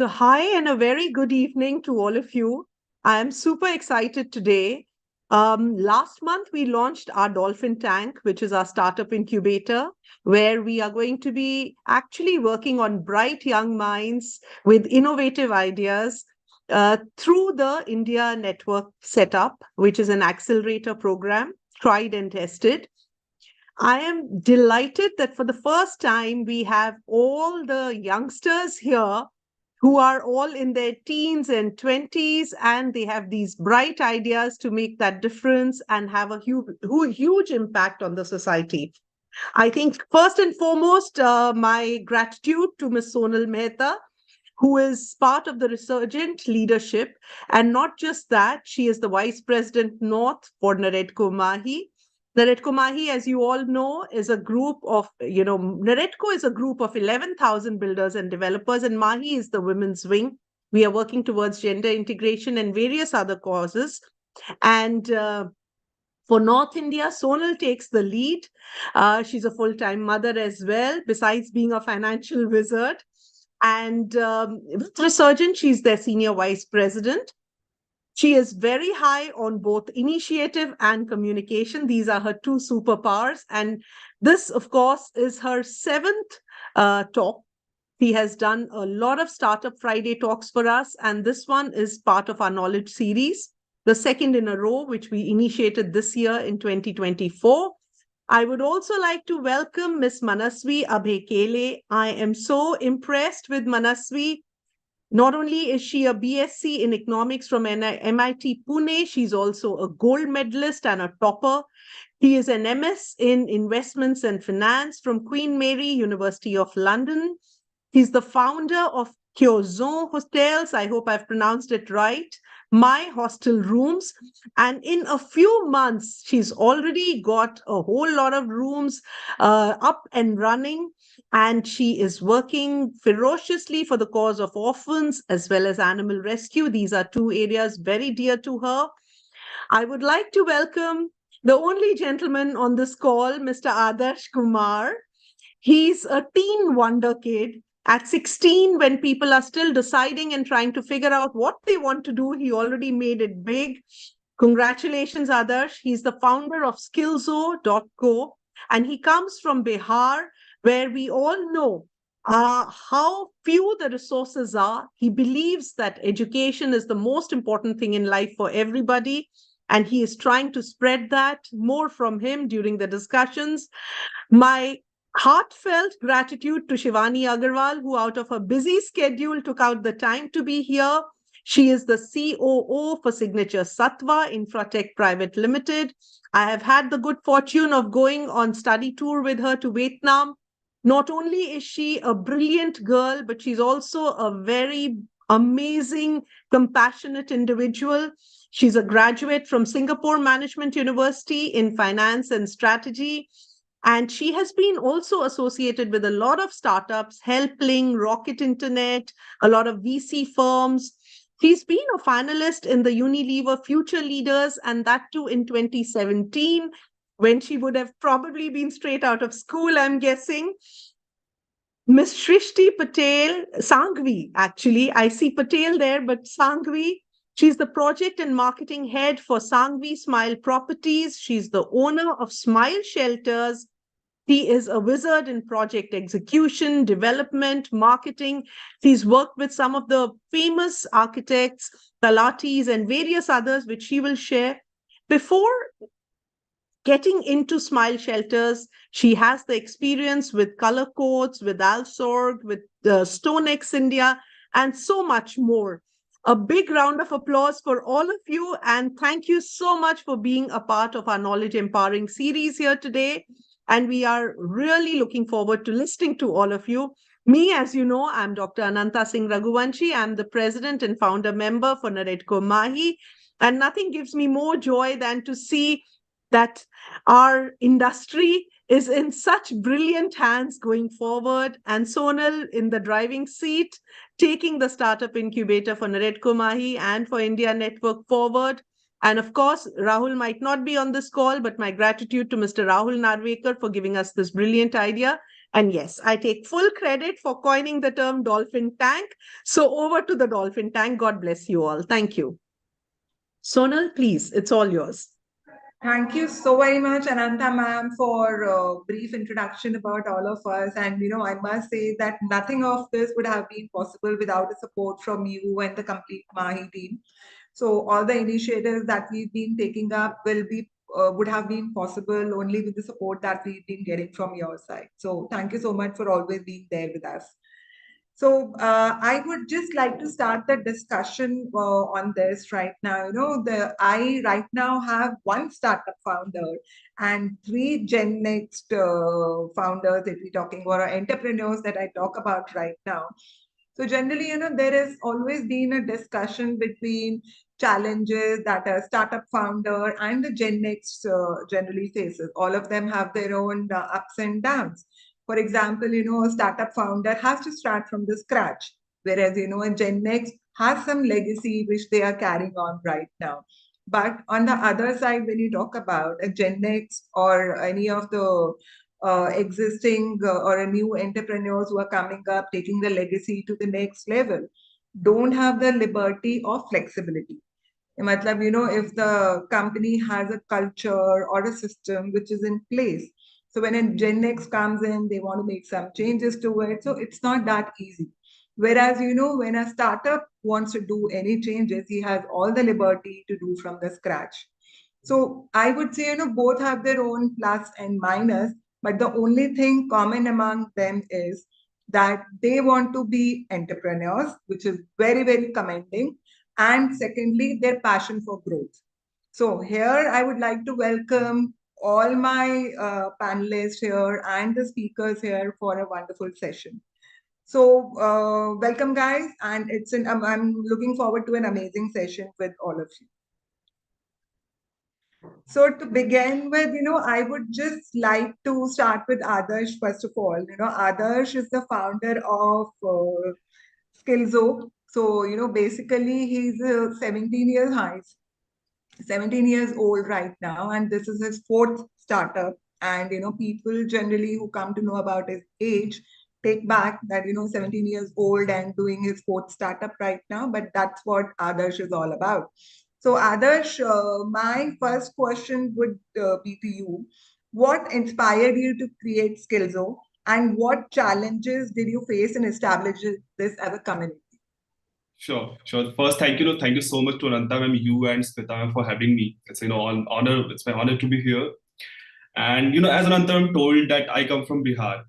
So, hi, and a very good evening to all of you. I am super excited today. Last month, we launched our Dolphin Tank, which is our startup incubator, where we are going to be actually working on bright young minds with innovative ideas through the India Network setup, which is an accelerator program, tried and tested. I am delighted that for the first time, we have all the youngsters here who are all in their teens and 20s, and they have these bright ideas to make that difference and have a huge impact on the society. I think, first and foremost, my gratitude to Ms. Sonal Mehta, who is part of the Resurgent leadership. And not just that, she is the Vice President North for NAREDCO MAHI. NAREDCO MAHI, as you all know, is a group of, NAREDCO is a group of 11,000 builders and developers, and MAHI is the women's wing. We are working towards gender integration and various other causes. And for North India, Sonal takes the lead. She's a full-time mother as well, besides being a financial wizard. And with Resurgent, she's their senior vice president. She is very high on both initiative and communication. These are her two superpowers. And this, of course, is her seventh talk. She has done a lot of Startup Friday talks for us. And this one is part of our knowledge series, the second in a row, which we initiated this year in 2024. I would also like to welcome Ms. Manasvi Abhekele. I am so impressed with Manasvi. Not only is she a BSc in economics from MIT Pune, she's also a gold medalist and a topper. She is an MS in investments and finance from Queen Mary, University of London. He's the founder of Kyozon Hotels. I hope I've pronounced it right. My Hostel Rooms. And in a few months, she's already got a whole lot of rooms up and running. And she is working ferociously for the cause of orphans as well as animal rescue. These are two areas very dear to her. I would like to welcome the only gentleman on this call, Mr. Adarsh Kumar. He's a teen wonder kid. At 16, when people are still deciding and trying to figure out what they want to do, he already made it big. Congratulations, Adarsh. He's the founder of Skillzo.co, and he comes from Bihar, where we all know how few the resources are. He believes that education is the most important thing in life for everybody, and he is trying to spread that. More from him during the discussions. My heartfelt gratitude to Shivani Agarwal, who out of her busy schedule took out the time to be here. She is the COO for Signature Sattva Infratech Private Limited. I have had the good fortune of going on study tour with her to Vietnam. Not only is she a brilliant girl, but she's also a very amazing, compassionate individual. She's a graduate from Singapore Management University in finance and strategy. And she has been also associated with a lot of startups, Helpling, Rocket Internet, a lot of VC firms. She's been a finalist in the Unilever Future Leaders, and that too in 2017, when she would have probably been straight out of school, I'm guessing. Ms. Shrishti Patel, Sangvi, actually, I see Patel there, but Sangvi, she's the project and marketing head for Sangvi Smile Properties. She's the owner of Smile Shelters. He is a wizard in project execution, development, marketing. He's worked with some of the famous architects, Talatis, and various others, which she will share. Before getting into Smile Shelters, she has the experience with Color Codes, with Alsorg, with StoneX India, and so much more. A big round of applause for all of you, and thank you so much for being a part of our Knowledge Empowering series here today. And we are really looking forward to listening to all of you. Me, as you know, I'm Dr. Ananta Singh Raghuvanshi. I'm the president and founder member for NAREDCO MAHI. And nothing gives me more joy than to see that our industry is in such brilliant hands going forward. And Sonal in the driving seat, taking the startup incubator for NAREDCO MAHI and for India Network forward. And of course, Rahul might not be on this call, but my gratitude to Mr. Rahul Narvekar for giving us this brilliant idea. And yes, I take full credit for coining the term dolphin tank. So over to the dolphin tank. God bless you all. Thank you. Sonal, please, it's all yours. Thank you so very much, Ananta ma'am, for a brief introduction about all of us. And I must say that nothing of this would have been possible without the support from you and the complete Mahi team. So all the initiatives that we've been taking up would have been possible only with the support that we've been getting from your side. So thank you so much for always being there with us. So I would just like to start the discussion on this right now. I right now have one startup founder and three Gen Next founders that we're talking about, or entrepreneurs that I talk about right now. So generally, there has always been a discussion between challenges that a startup founder and the Gen Next generally faces. All of them have their own ups and downs. For example, a startup founder has to start from the scratch, whereas, a Gen Next has some legacy which they are carrying on right now. But on the other side, when you talk about a Gen Next or any of the existing or a new entrepreneurs who are coming up, taking the legacy to the next level, don't have the liberty or flexibility. Matlab, if the company has a culture or a system which is in place, so when a Gen X comes in, they want to make some changes to it. So it's not that easy. Whereas, when a startup wants to do any changes, he has all the liberty to do from the scratch. So I would say, both have their own plus and minus, but the only thing common among them is that they want to be entrepreneurs, which is very, very commending. And secondly, their passion for growth. So here I would like to welcome all my panelists here and the speakers here for a wonderful session. So welcome guys, and I'm looking forward to an amazing session with all of you. So to begin with, I would just like to start with Adarsh first of all. Adarsh is the founder of Skillzo. So, basically he's 17 years old right now, and this is his fourth startup. And people generally who come to know about his age take back that 17 years old and doing his fourth startup right now, but that's what Adarsh is all about. So Adarsh, my first question would be to you: what inspired you to create Skillzo, and what challenges did you face in establishing this as a community? Sure, sure. First, thank you so much to Ananta ma'am, you and Smita ma'am for having me. It's honor. It's my honor to be here. And as Ananta ma'am told that I come from Bihar.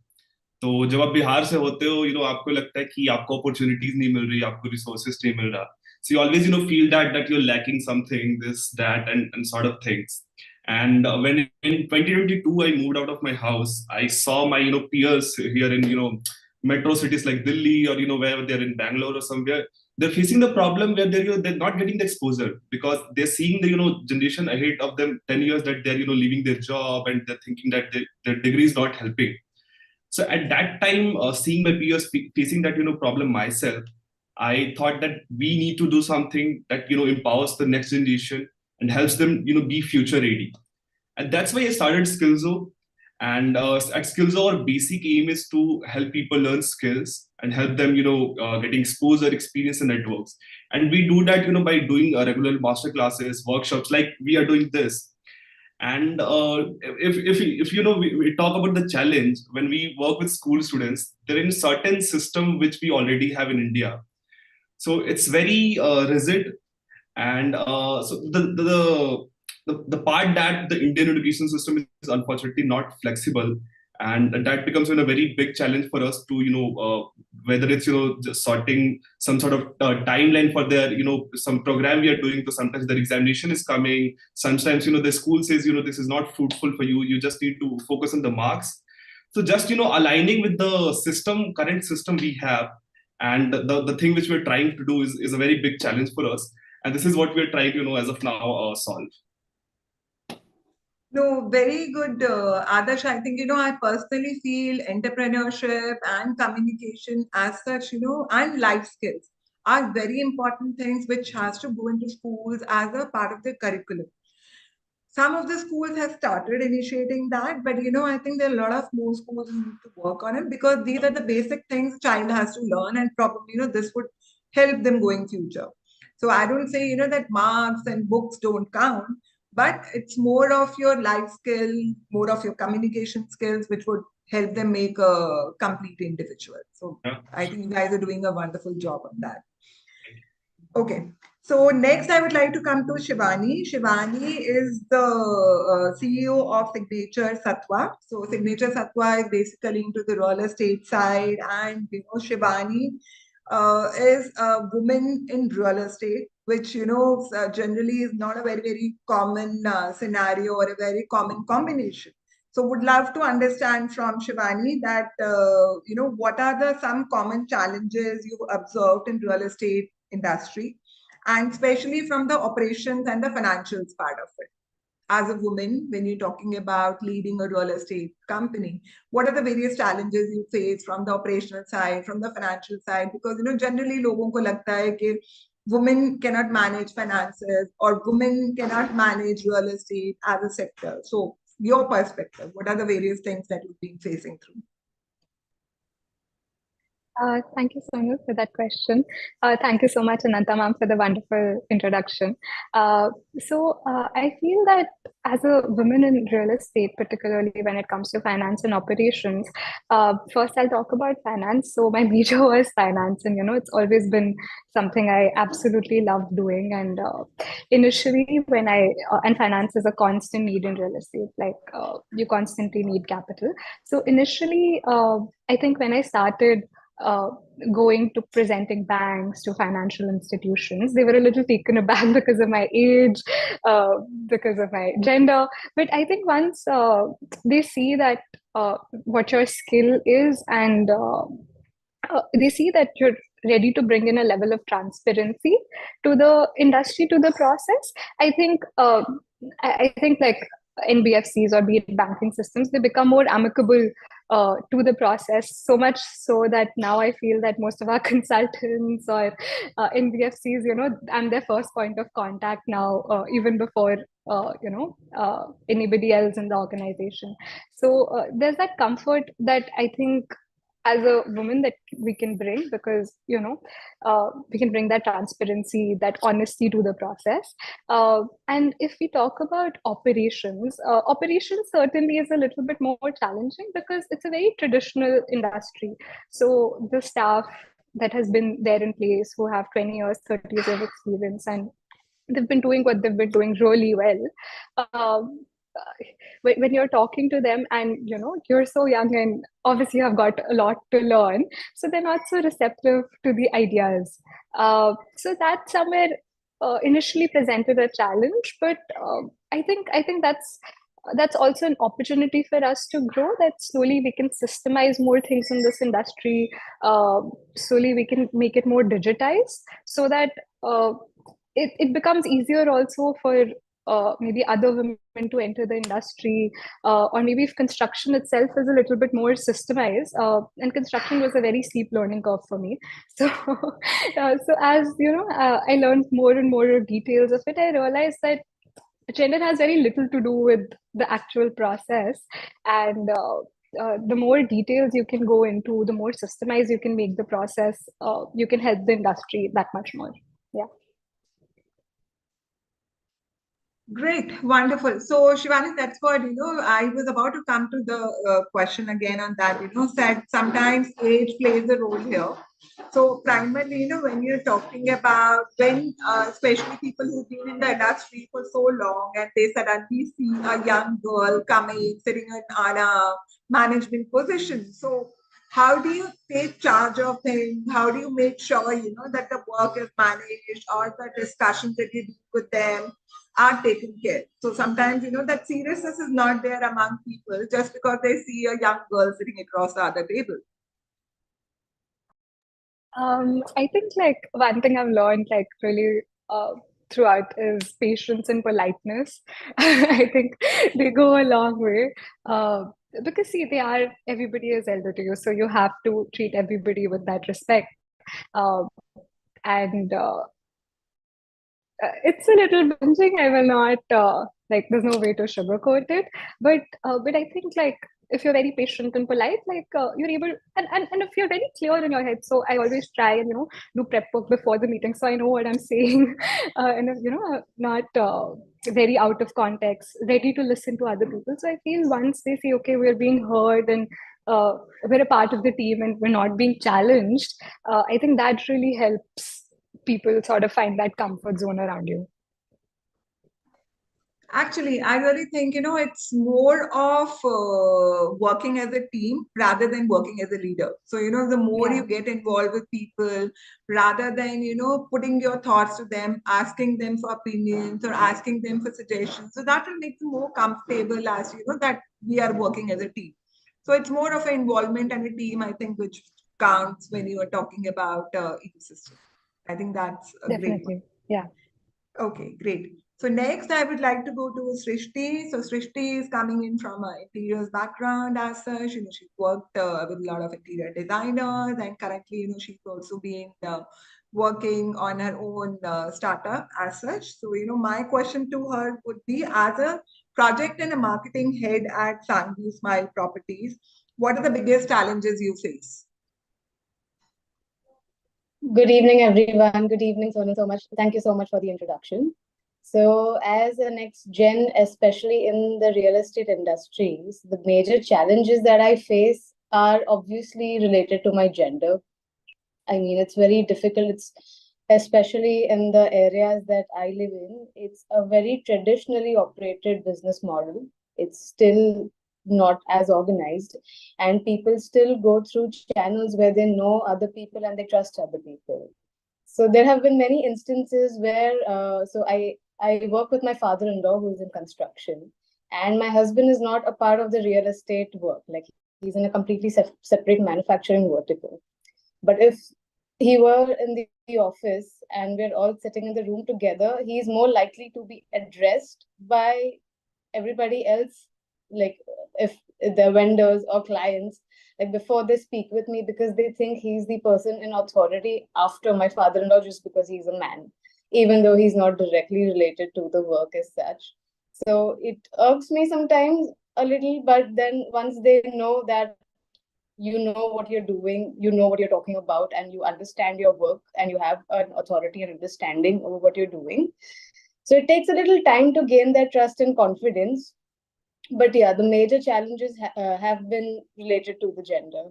तो जब आप बिहार से होते हो आपको लगता है कि आपको अपॉर्चुनिटीज नहीं मिल रही, आपको रिसोर्सेज नहीं मिल रहा. So you always feel that you're lacking something, this, that, and sort of things. And when in 2022 I moved out of my house, I saw my peers here in metro cities like Delhi, or where they're in Bangalore or somewhere. They're facing the problem where they're not getting the exposure, because they're seeing the generation ahead of them 10 years that they're leaving their job, and they're thinking that their degree is not helping. So at that time, seeing my peers facing that problem myself, I thought that we need to do something that empowers the next generation and helps them be future ready. And that's why I started Skillzo. And at Skillzo, our basic aim is to help people learn skills and help them getting exposure, experience, and networks. And we do that by doing regular master classes, workshops like we are doing this. And if we talk about the challenge when we work with school students, they're in a certain system which we already have in India. So it's very rigid, and so the part that the Indian education system is unfortunately not flexible, and that becomes a very big challenge for us to whether it's just sorting some sort of timeline for their some program we are doing. So sometimes their examination is coming, sometimes the school says this is not fruitful for you, you just need to focus on the marks. So just aligning with the current system we have, and the thing which we're trying to do is a very big challenge for us, and this is what we're trying to as of now solve. No, very good, Adarsh. I think, I personally feel entrepreneurship and communication as such, and life skills are very important things which has to go into schools as a part of the curriculum. Some of the schools have started initiating that, but I think there are a lot of more schools who need to work on it, because these are the basic things a child has to learn, and probably this would help them going future. So I don't say that marks and books don't count, but it's more of your life skill, more of your communication skills, which would help them make a complete individual. So Yeah. I think you guys are doing a wonderful job on that. Okay. So next, I would like to come to Shivani. Shivani is the CEO of Signature Satwa. So Signature Satwa is basically into the real estate side, and Shivani is a woman in real estate, which generally is not a very common scenario or a very common combination. So would love to understand from Shivani that what are the some common challenges you've observed in real estate industry, and especially from the operations and the financials part of it. As a woman, when you're talking about leading a real estate company, what are the various challenges you face from the operational side, from the financial side? Because generally लोगों को लगता है कि women cannot manage finances or women cannot manage real estate as a sector. So your perspective, what are the various things that you've been facing through? Thank you, Sonu, for that question. Thank you so much, Ananta ma'am, for the wonderful introduction. I feel that as a woman in real estate, particularly when it comes to finance and operations, first I'll talk about finance. So my major was finance, and it's always been something I absolutely love doing. And initially, and finance is a constant need in real estate, like you constantly need capital. So initially, I think when I started going to presenting banks to financial institutions, they were a little taken aback because of my age, because of my gender. But I think once they see that what your skill is, and they see that you're ready to bring in a level of transparency to the industry, to the process, I think like NBFCs or be it banking systems, they become more amicable to the process, so much so that now I feel that most of our consultants or NBFCs, I'm their first point of contact now, even before anybody else in the organization. So there's that comfort that I think as a woman that we can bring, because we can bring that transparency, that honesty to the process. And if we talk about operations, operations certainly is a little bit more challenging because it's a very traditional industry. So the staff that has been there in place, who have 20 years, 30 years of experience, and they've been doing what they've been doing really well. When you're talking to them, and you're so young and obviously have got a lot to learn, so they're not so receptive to the ideas. So that somewhere initially presented a challenge, but I think that's also an opportunity for us to grow, that slowly we can systemize more things in this industry. Slowly we can make it more digitized, so that it becomes easier also for maybe other women to enter the industry, or maybe if construction itself is a little bit more systemized. And construction was a very steep learning curve for me. So, so as I learned more and more details of it, I realized that gender has very little to do with the actual process, and the more details you can go into, the more systemized you can make the process, you can help the industry that much more. Yeah. Great, wonderful. So, Shivani, that's what, I was about to come to the question again on that, said sometimes age plays a role here. So, primarily, when you're talking about especially people who've been in the industry for so long and they suddenly see a young girl coming, sitting on a management position. So, how do you take charge of things? How do you make sure, that the work is managed, or the discussions that you do with them are taken care? So sometimes, that seriousness is not there among people just because they see a young girl sitting across the other table. I think like one thing I've learned like really throughout is patience and politeness. I think they go a long way. Because see, everybody is elder to you, so you have to treat everybody with that respect. And it's a little challenging. I will not Like there's no way to sugarcoat it. But I think like if you're very patient and polite, like you're able, and if you're very clear in your head. So I always try and do prep work before the meeting, so I know what I'm saying, and if, not very out of context, ready to listen to other people. So I feel once they say, okay, we're being heard and we're a part of the team and we're not being challenged, I think that really helps people sort of find that comfort zone around you. Actually, I really think, it's more of working as a team rather than working as a leader. So, the more Yeah. you get involved with people, rather than, putting your thoughts to them, asking them for opinions or asking them for suggestions. So that will make them more comfortable as, that we are working as a team. So it's more of an involvement and a team, I think, which counts when you are talking about ecosystem. I think that's a great one. Definitely. Yeah. Okay, great. So next, I would like to go to Srishti. So Srishti is coming in from an interiors background as such. She worked with a lot of interior designers, and currently, she's also been working on her own startup as such. So, my question to her would be, as a project and a marketing head at Sangview Smile Properties, what are the biggest challenges you face? Good evening, everyone. Good evening, Sonal. Thank you so much for the introduction. So, as a next gen, especially in the real estate industries, the major challenges that I face are obviously related to my gender. I mean, it's very difficult. It's especially in the areas that I live in. It's a very traditionally operated business model. It's still not as organized, and people still go through channels where they know other people and they trust other people. So there have been many instances where I work with my father-in-law who is in construction, and my husband is not a part of the real estate work. Like he's in a completely separate manufacturing vertical. But if he were in the office and we're all sitting in the room together, he's more likely to be addressed by everybody else, like if the vendors or clients, like before they speak with me, because they think he's the person in authority after my father-in-law just because he's a man, even though he's not directly related to the work as such. So it irks me sometimes a little, but then once they know that you know what you're doing, you know what you're talking about, and you understand your work, and you have an authority and understanding over what you're doing. So it takes a little time to gain their trust and confidence. But yeah, the major challenges have been related to the gender.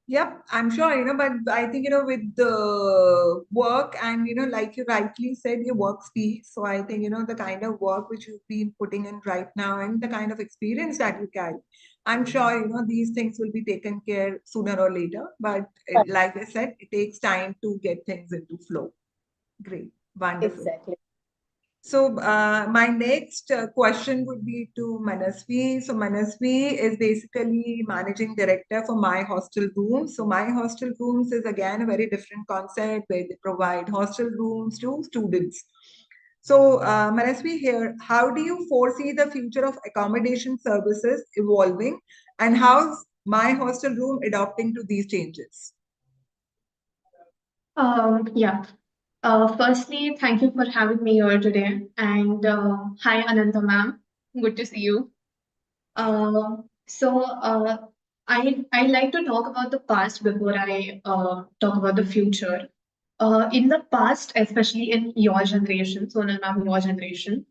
Yep, I'm sure, but I think, with the work and, like you rightly said, your work speaks. So I think, the kind of work which you've been putting in right now and the kind of experience that you carry, I'm sure, these things will be taken care sooner or later. But like I said, it takes time to get things into flow. Great, wonderful. Exactly. So my next question would be to Manasvi. So Manasvi is basically managing director for My Hostel Rooms. So My Hostel Rooms is again a very different concept where they provide hostel rooms to students. So Manasvi here, how do you foresee the future of accommodation services evolving, and how's My Hostel Room adapting to these changes? Yeah. Firstly, thank you for having me here today. And hi, Ananta ma'am. Good to see you. So I like to talk about the past before I talk about the future. In the past, especially in your generation, Sonal ma'am, your generation,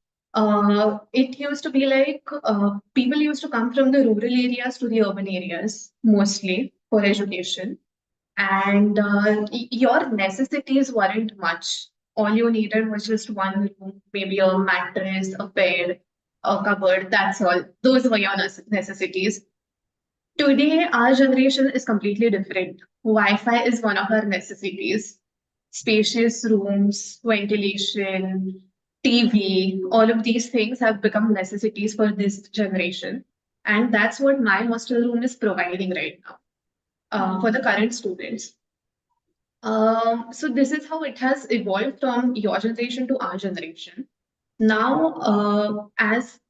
it used to be like people used to come from the rural areas to the urban areas mostly for education. And your necessities weren't much. All you needed was just one room, maybe a mattress, a bed, a cupboard. That's all. Those were your necessities. Today, our generation is completely different. Wi-Fi is one of our necessities. Spacious rooms, ventilation, TV, all of these things have become necessities for this generation. And that's what my hostel room is providing right now for the current students. So this is how it has evolved from your generation to our generation. Now, as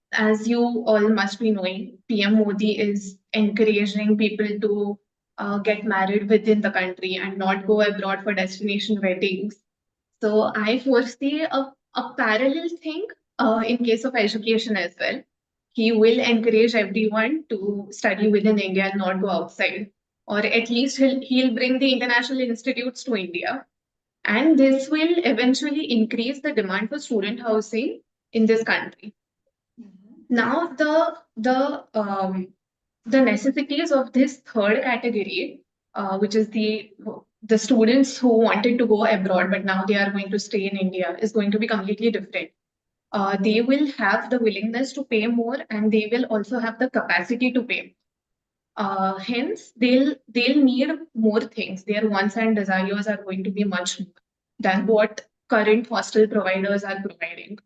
you all must be knowing, PM Modi is encouraging people to get married within the country and not go abroad for destination weddings. So I foresee a parallel thing in case of education as well. He will encourage everyone to study within India and not go outside, or at least he'll bring the international institutes to India, and this will eventually increase the demand for student housing in this country. Now the necessities of this third category, which is the students who wanted to go abroad but now they are going to stay in India, is going to be completely different. They will have the willingness to pay more, and they will also have the capacity to pay. Hence, they'll need more things. Their wants and desires are going to be much more than what current hostel providers are providing.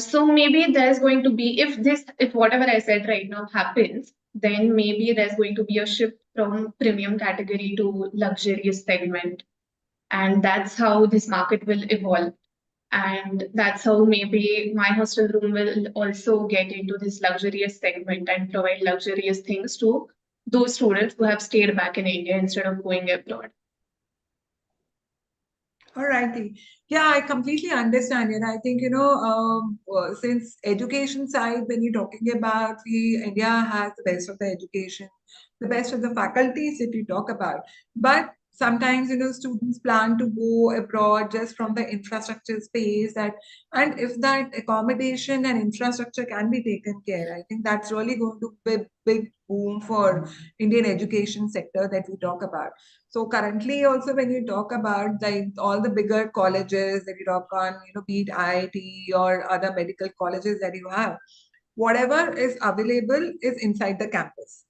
So maybe there's going to be, if whatever I said right now happens, then maybe there's going to be a shift from premium category to luxurious segment, and that's how this market will evolve. And that's how maybe my hostel room will also get into this luxurious segment and provide luxurious things to those students who have stayed back in India instead of going abroad. All righty. Yeah, I completely understand. And I think, since education side, when you're talking about India has the best of the education, the best of the faculties that you talk about. But sometimes, students plan to go abroad just from the infrastructure space and if that accommodation and infrastructure can be taken care, I think that's really going to be a big boom for Indian education sector that we talk about. So currently also when you talk about all the bigger colleges that you talk on, be it IIT or other medical colleges that you have, whatever is available is inside the campus.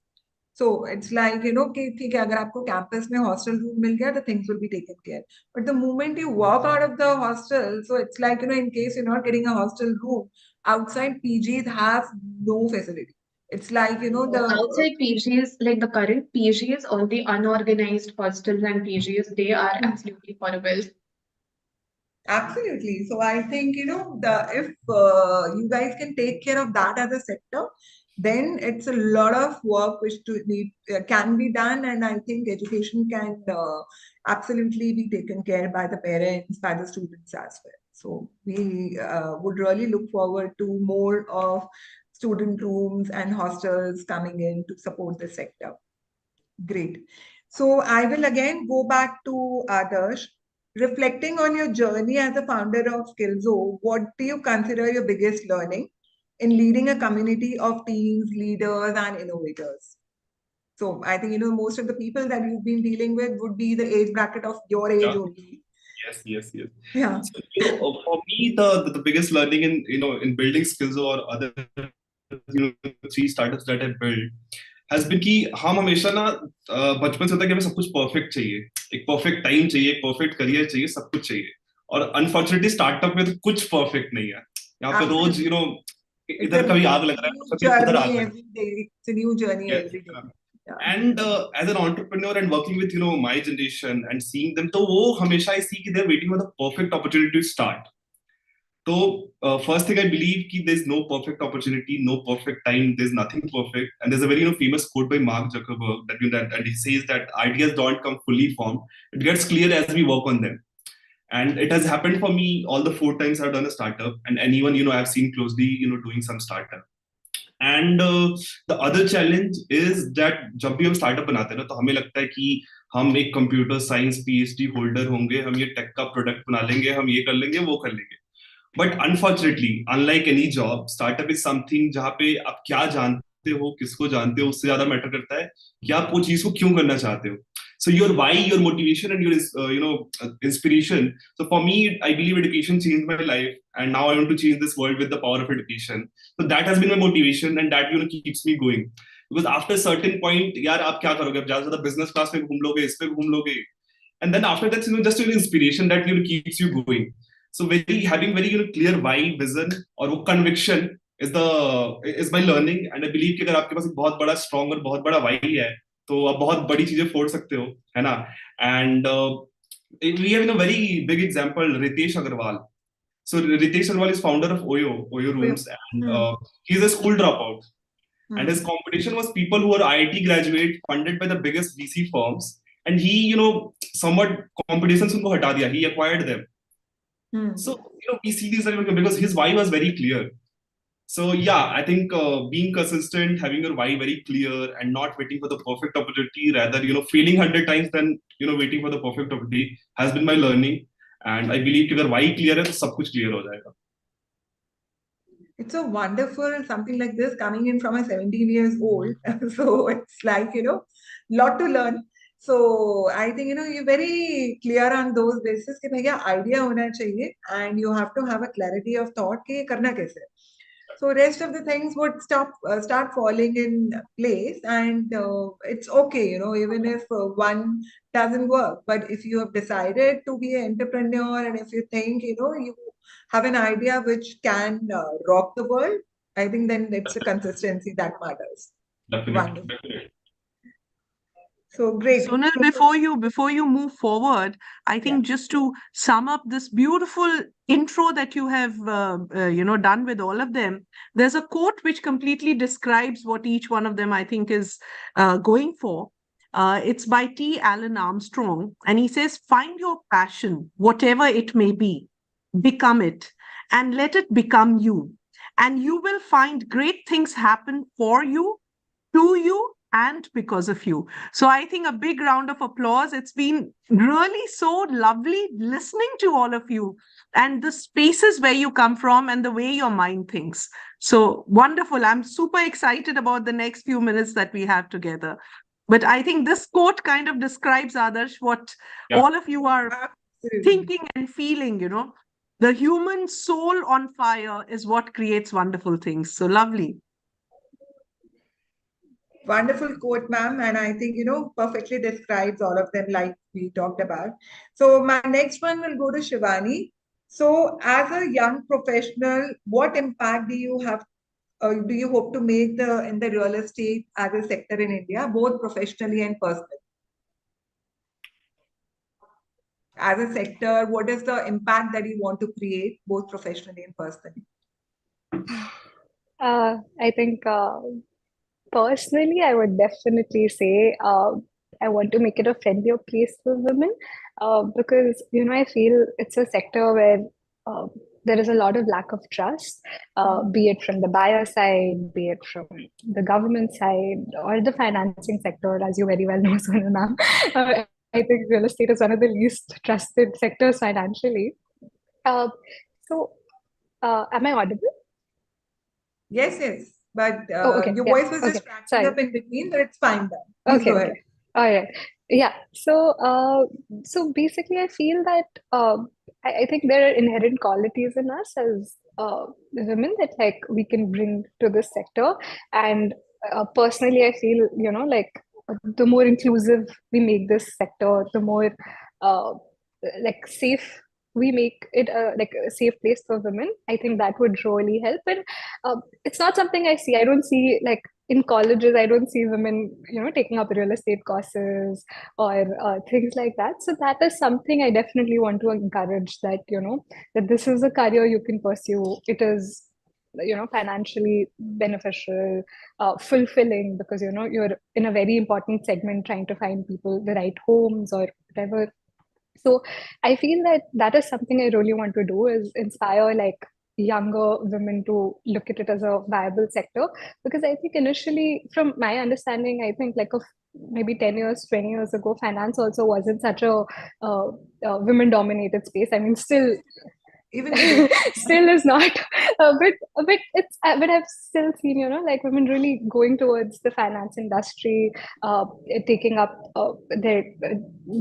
So it's like, कि ठीक है अगर आपको campus में hostel room मिल गया, the things will be taken care. But the moment you walk out of the hostel, so it's like, in case you're not getting a hostel room, outside PGs have no facility. It's like, outside PGs, like the current PGs or the unorganized hostels and PGs, they are absolutely horrible. Absolutely. So I think, if you guys can take care of that as a sector, then it's a lot of work which can be done. And I think education can absolutely be taken care by the parents, by the students as well. So we would really look forward to more of student rooms and hostels coming in to support the sector. Great. So I will again go back to Adarsh. Reflecting on your journey as a founder of Skillzo, what do you consider your biggest learning in leading a community of teams, leaders, and innovators? So I think, most of the people that you've been dealing with would be the age bracket of your age only. Yes. Yeah. So, for me, the biggest learning in building skills or other 3 startups that I built has been कि हम हमेशा ना बचपन से होता है कि हमें सब कुछ परफेक्ट चाहिए, एक परफेक्ट टाइम चाहिए, एक परफेक्ट करियर चाहिए, सब कुछ चाहिए. और अनफॉर्चुनेटली स्टार्टअप में तो कुछ परफेक्ट नहीं है. यहाँ पे रोज इधर कभी आग लग रहा है, कभी उधर आग लग रहा है. It's a new journey every day. Yeah. And as an entrepreneur and working with my generation and seeing them, तो वो हमेशा I see कि they're waiting for the perfect opportunity to start. So first thing I believe कि there's no perfect opportunity, no perfect time, there's nothing perfect. And there's a very famous quote by Mark Zuckerberg that he says that ideas don't come fully formed, it gets clear as we work on them. And it has happened for me all the 4 times I've done a startup, and anyone I've seen closely doing some startup. And the other challenge is that जब भी हम startup बनाते हैं ना, तो हमें लगता है कि हम एक computer science PhD holder होंगे, हम ये tech का product बना लेंगे, हम ये कर लेंगे, वो कर लेंगे. But unfortunately, unlike any job, startup is something जहाँ पे आप क्या जानते हो, किसको जानते हो, उससे ज्यादा मैटर करता है कि आप वो चीज को क्यों करना चाहते हो. So your why, your motivation, and your inspiration. So for me, I believe education changed my life, and now I want to change this world with the power of education. So that has been my motivation, and that keeps me going. Because after a certain point, यार आप क्या करोगे? आप ज़्यादा business class में घूम लोगे, इस पे घूम लोगे, and then after that, just an inspiration that keeps you going. So having very clear why, vision, और वो conviction is my learning, and I believe कि अगर आपके पास एक बहुत बड़ा strong और बहुत बड़ा why है, तो आप बहुत बड़ी चीजें फोड़ सकते हो, है ना. And we have a very big example, Ritesh Agarwal. So Ritesh Agarwal is founder of Oyo Rooms, and he's a school dropout. And his competition was people who are IIT graduate funded by the biggest VC firms, and he somewhat competitions उनको हटा दिया, he acquired them. So, we see these because his why was very clear. So, yeah, I think being consistent, having your why very clear, and not waiting for the perfect opportunity, rather, failing 100 times than, waiting for the perfect opportunity has been my learning. And I believe कि अगर why clear है तो सब कुछ clear हो जाएगा. It's so wonderful, something like this coming in from a 17 years old. So it's like, lot to learn. So I think, you're very clear on those basis कि भैया idea होना चाहिए and you have to have a clarity of thought कि ये करना कैसे है. So rest of the things would start falling in place, and it's okay, even if one doesn't work. But if you have decided to be an entrepreneur, and if you think, you have an idea which can rock the world, I think then it's the consistency that matters. Definitely. Wonderful. So great. Sunil, before you move forward, I think just to sum up this beautiful intro that you have done with all of them, there's a quote which completely describes what each one of them I think is going for. It's by T. Alan Armstrong, and he says, "Find your passion, whatever it may be, become it, and let it become you, and you will find great things happen for you, to you, and because of you." So I think a big round of applause. It's been really so lovely listening to all of you and the spaces where you come from and the way your mind thinks. So wonderful. I'm super excited about the next few minutes that we have together. But I think this quote kind of describes, Adarsh, what all of you are thinking and feeling, The human soul on fire is what creates wonderful things. So lovely. Wonderful quote, ma'am. And I think, perfectly describes all of them like we talked about. So my next one will go to Shivani. So as a young professional, what impact do you have, do you hope to make in the real estate as a sector in India, both professionally and personally? As a sector, what is the impact that you want to create, both professionally and personally? I think personally, I would definitely say I want to make it a friendlier place for women because, I feel it's a sector where there is a lot of lack of trust, be it from the buyer side, be it from the government side, or the financing sector, as you very well know, Sonu ma'am. I think real estate is one of the least trusted sectors financially. So, am I audible? Yes. But Okay. your Yeah. voice was Okay. just cracking Sorry. up in between, but it's fine then. Please Okay. go ahead. All right. Yeah. So basically, I feel that I think there are inherent qualities in us as women that like we can bring to this sector. And personally, I feel, like the more inclusive we make this sector, the more uh, like safe we make it like a safe place for women. I think that would really help. And it's not something I see. I don't see like in colleges, I don't see women, taking up real estate courses or things like that. So that is something I definitely want to encourage that, that this is a career you can pursue. It is, financially beneficial, fulfilling because, you're in a very important segment trying to find people the right homes or whatever. So I feel that that is something I really want to do is inspire like younger women to look at it as a viable sector because I think initially from my understanding I think like of maybe 10 years 20 years ago finance also wasn't such a women dominated space. I mean still Even today. still is not but it's but I've still seen like women really going towards the finance industry, taking up their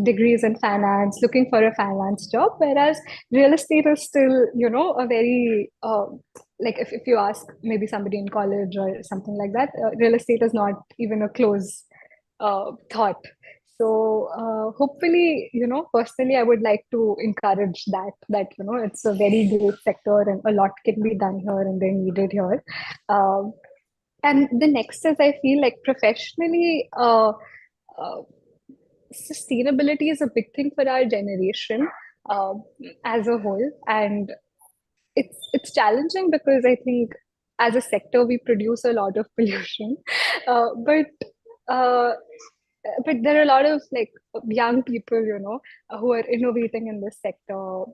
degrees in finance, looking for a finance job, whereas real estate is still a very like if you ask maybe somebody in college or something like that, real estate is not even a close thought. So hopefully, personally, I would like to encourage that it's a very great sector and a lot can be done here and they're needed here. Um, and the next is I feel like professionally, uh, sustainability is a big thing for our generation uh, as a whole, and it's challenging because I think as a sector we produce a lot of pollution, but uh, but there are a lot of like young people, who are innovating in this sector,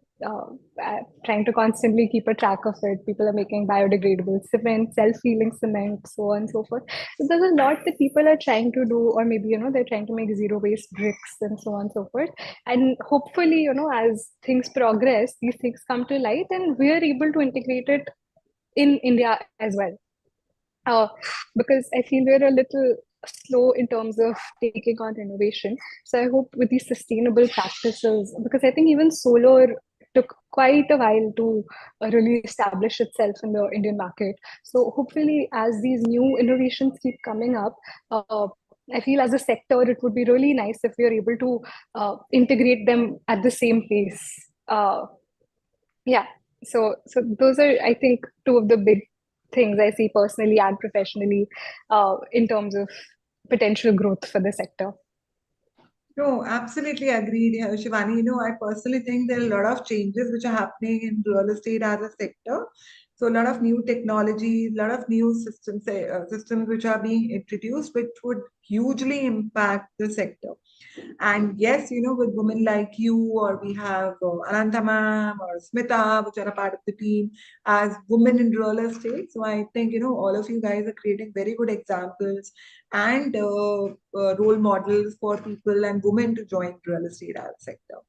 trying to constantly keep a track of it. People are making biodegradable cement, self-healing cement, so on and so forth. So there's a lot that people are trying to do, or maybe, they're trying to make zero waste bricks and so on and so forth. And hopefully, as things progress, these things come to light and we're able to integrate it in India as well. Because I feel we're a little slow in terms of taking on innovation. So I hope with these sustainable practices, because I think even solar took quite a while to really establish itself in the Indian market. So hopefully, as these new innovations keep coming up, I feel as a sector, it would be really nice if we are able to integrate them at the same pace. Yeah. So those are, I think, two of the big things I see personally and professionally in terms of potential growth for the sector. No, absolutely agreed, Shivani. I personally think there are a lot of changes which are happening in real estate as a sector. So a lot of new technology, a lot of new systems which are being introduced, which would hugely impact the sector. And yes, with women like you, or we have Ananta ma'am or Smita, which are a part of the team as women in real estate. So I think, all of you guys are creating very good examples and role models for people and women to join real estate as sector.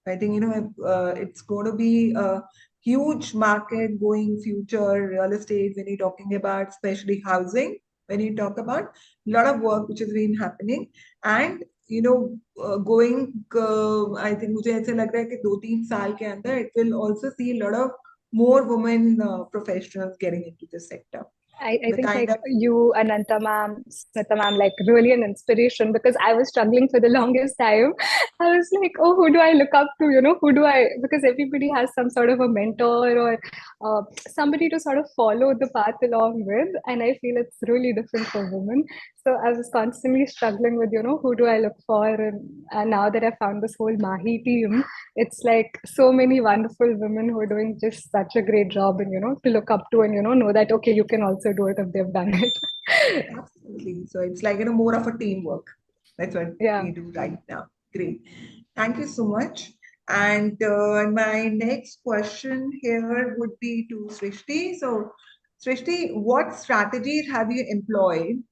I think, it's going to be a huge market going future real estate when you're talking about especially housing, when you talk about a lot of work which has been happening. And going I think मुझे ऐसे लग रहा है कि 2-3 साल के अंदर it will also see a lot of more women professionals getting into this sector. I The think kind like of you, Ananta ma'am, Smita ma'am, like really an inspiration, because I was struggling for the longest time. I was like, oh, who do I look up to? Who do I, because everybody has some sort of a mentor or somebody to sort of follow the path along with. And I feel it's really different for women. So I was constantly struggling with, who do I look for? And now that I found this whole Mahi team, it's like so many wonderful women who are doing just such a great job, and to look up to, and know that okay, you can also do it if they've done it. absolutely. So it's like more of a teamwork. That's what Yeah. we do right now. Great. Thank you so much. And my next question here would be to Srishti. So, Srishti, what strategies have you employed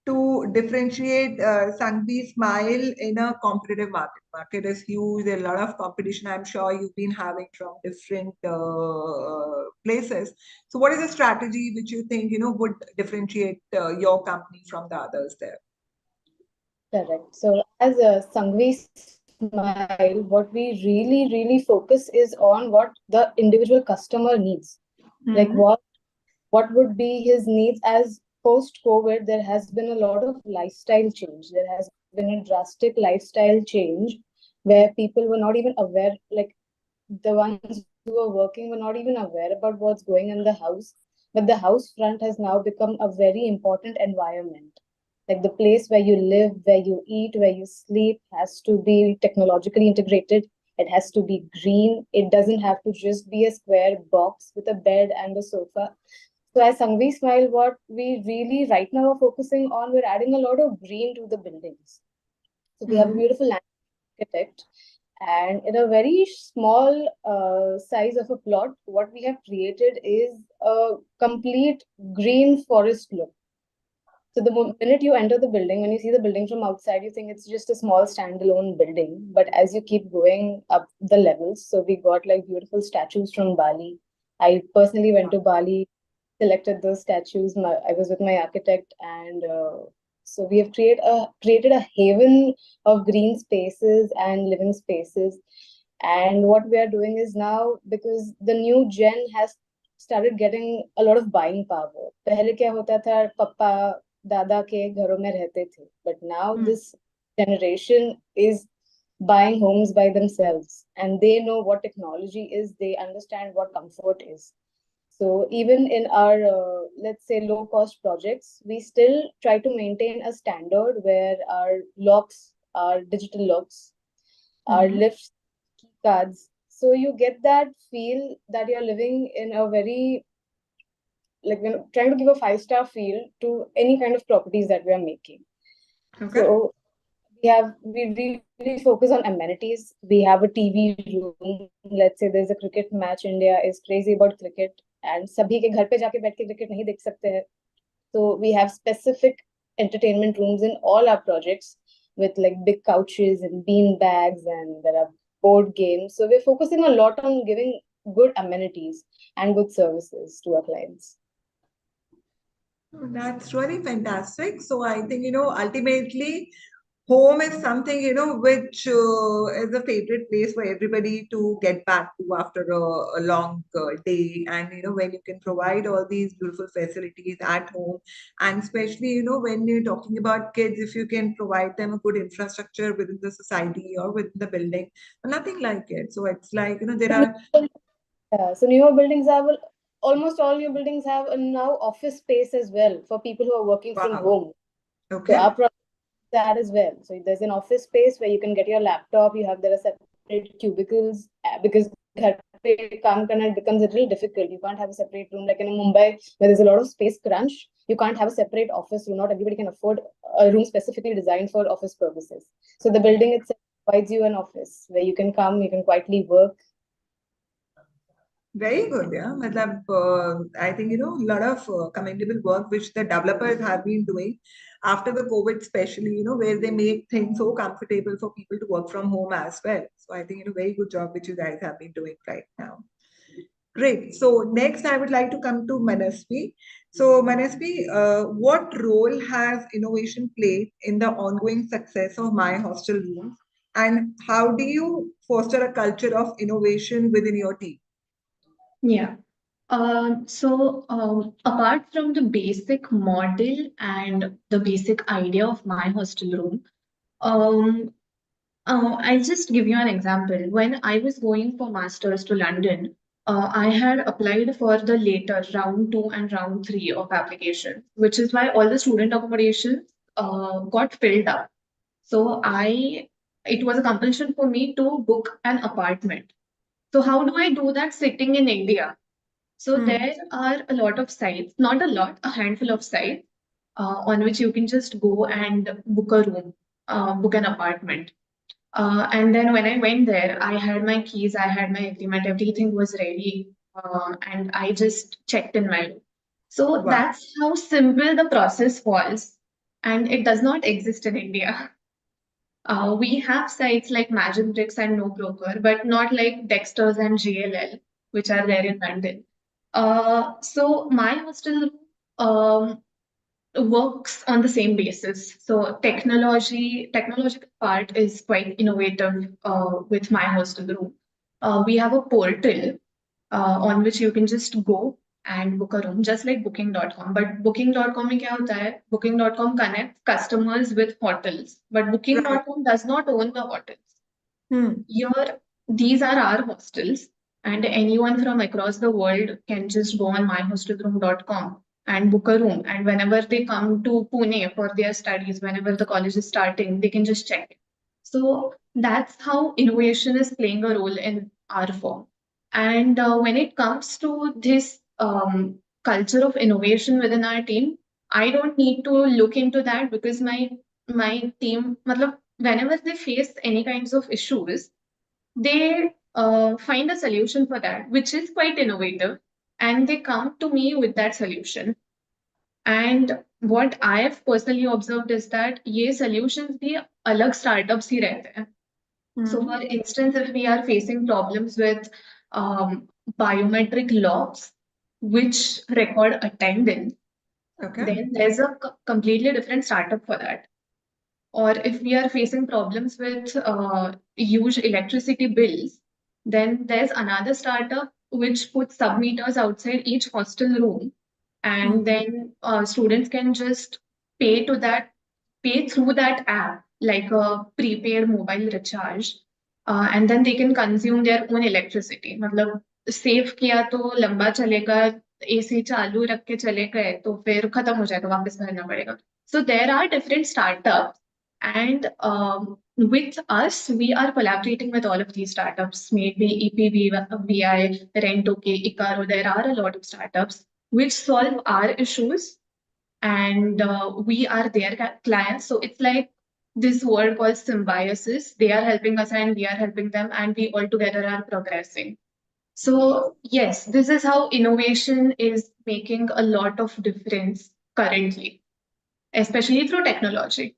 to differentiate Sangvi Smile in a competitive market? Market is huge. There are a lot of competition. I'm sure you've been having from different places. So, what is the strategy which you think would differentiate your company from the others there? Correct. So as a Sangvi Smile, what we really focus is on what the individual customer needs. Like what would be his needs. As post-COVID, there has been a lot of lifestyle change. There has been a drastic lifestyle change where people were not even aware, like the ones who were working were not even aware about what's going in the house. But the house front has now become a very important environment. Like the place where you live, where you eat, where you sleep has to be technologically integrated. It has to be green. It doesn't have to just be a square box with a bed and a sofa. So as Sangvi Smile, what we really right now are focusing on, we're adding a lot of green to the buildings. So we have a beautiful land architect, and in a very small size of a plot, what we have created is a complete green forest look. So the minute you enter the building, when you see the building from outside, you think it's just a small standalone building. But as you keep going up the levels, so we got like beautiful statues from Bali. I personally went to Bali, selected those statues. I was with my architect, and so we have created a haven of green spaces and living spaces. And what we are doing is now, because the new gen has started getting a lot of buying power. पहले क्या होता था, पप्पा दादा के घरों में रहते थे, but now this generation is buying homes by themselves, and they know what technology is, they understand what comfort is. So even in our, let's say, low-cost projects, we still try to maintain a standard where our locks are digital locks, our lifts, key cards. So you get that feel that you're living in a very, like, trying to give a 5-star feel to any kind of properties that we are making. Okay. So we really focus on amenities. We have a TV room. Let's say there's a cricket match. India is crazy about cricket, and sabhi ke ghar pe jaake baith ke cricket nahi dekh sakte hai. So we have specific entertainment rooms in all our projects with like big couches and bean bags, and there are board games. So we're focusing a lot on giving good amenities and good services to our clients. That's really fantastic. So I think, ultimately, home is something, which is a favorite place for everybody to get back to after a long day. And, when you can provide all these beautiful facilities at home, and especially, when you're talking about kids, if you can provide them a good infrastructure within the society or within the building, nothing like it. So it's like, there are. So newer buildings have almost all new buildings have a now office space as well for people who are working from Wow. home. So Okay. our project is that as well. So there's an office space where you can get your laptop. There are separate cubicles because ghar pe kaam karna becomes a little difficult. You can't have a separate room like in Mumbai where there's a lot of space crunch. You can't have a separate office room. Not everybody can afford a room specifically designed for office purposes. So the building itself provides you an office where you can come, you can quietly work. Very good, yeah. I think, a lot of commendable work which the developers have been doing after the COVID, especially, where they make things so comfortable for people to work from home as well. So I think, very good job which you guys have been doing right now. Great. So next, I would like to come to Manasvi. So Manasvi, what role has innovation played in the ongoing success of My Hostel Rooms, and how do you foster a culture of innovation within your team? Yeah. Apart from the basic model and the basic idea of my hostel room, um, I'll just give you an example. When I was going for masters to London, I had applied for the later round two and round three of application, which is why all the student accommodation got filled up. So it was a compulsion for me to book an apartment. So how do I do that sitting in India? So there are a lot of sites, not a lot, a handful of sites on which you can just go and book a room, book an apartment. And then when I went there, I had my keys, I had my agreement, everything was ready, and I just checked in my room. So Wow. that's how simple the process was, and it does not exist in India. We have sites like Magic Bricks and No Broker, but not like Dexter's and GLL, which are there in London. So my hostel um, works on the same basis. So technological part is quite innovative with my hostel room. We have a portal on which you can just go and book a room, just like booking.com. But booking.com में क्या होता है? Booking.com connects customers with hotels, but booking.com does not own the hotels. These are our hostels, and anyone from across the world can just go on myhostelroom.com and book a room. And whenever they come to Pune for their studies, whenever the college is starting, they can just check it. So that's how innovation is playing a role in our firm. And when it comes to this culture of innovation within our team, I don't need to look into that because my team, whenever they face any kinds of issues, they find a solution for that, which is quite innovative, and they come to me with that solution. And what I have personally observed is that ये solutions भी अलग startups ही रहते हैं. So, for instance, if we are facing problems with biometric locks, which record attendance, then there's a completely different startup for that. Or if we are facing problems with huge electricity bills, then there's another startup which puts submeters outside each hostel room, and then students can just pay through that app like a prepaid mobile recharge, and then they can consume their own electricity. मतलब save किया तो लंबा चलेगा, AC चालू रख के चले गए तो फिर खत्म हो जाएगा, वापस भरना पड़ेगा. So there are different startups, and with us, we are collaborating with all of these startups, maybe EPV, VI, Rent-OK, Icaro. There are a lot of startups which solve our issues, and we are their clients. So it's like this word called symbiosis. They are helping us and we are helping them, and we all together are progressing. So yes, this is how innovation is making a lot of difference currently, especially through technology.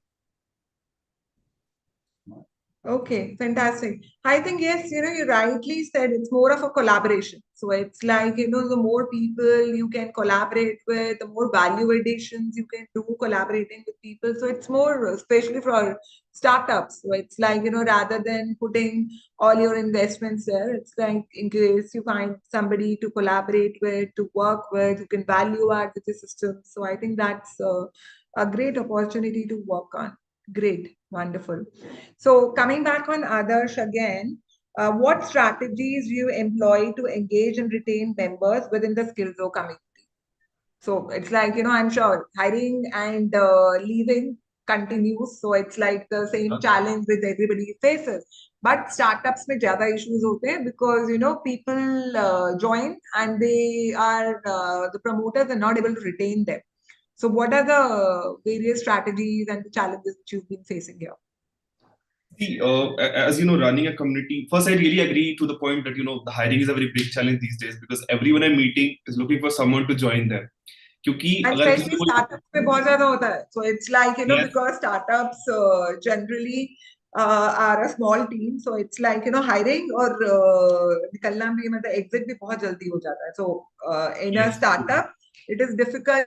Okay, fantastic. I think, yes, you rightly said it's more of a collaboration. So it's like, the more people you can collaborate with, the more value additions you can do collaborating with people. So it's more, especially for startups. So it's like, rather than putting all your investments there, it's like in case you find somebody to collaborate with, to work with, who can value add with the system. So I think that's a great opportunity to work on. Great, wonderful. So coming back on Adarsh again, what strategies do you employ to engage and retain members within the Skillzone community? So it's like, I'm sure hiring and leaving continues. So it's like the same challenge which everybody faces. But startups में ज़्यादा issues होते हैं because, people join and they are, the promoters are not able to retain them. So what are the various strategies and the challenges that you've been facing here? See, as you know, running a community, first, I really agree to the point that, the hiring is a very big challenge these days because everyone I'm meeting is looking for someone to join them. क्योंकि And अगर किसी especially को startups में बहुत ज़्यादा होता है. So it's like, Yes. because startups generally are a small team. So it's like, hiring और निकलना भी मतलब exit भी बहुत जल्दी हो जाता है. So in a Yes. startup, it is difficult.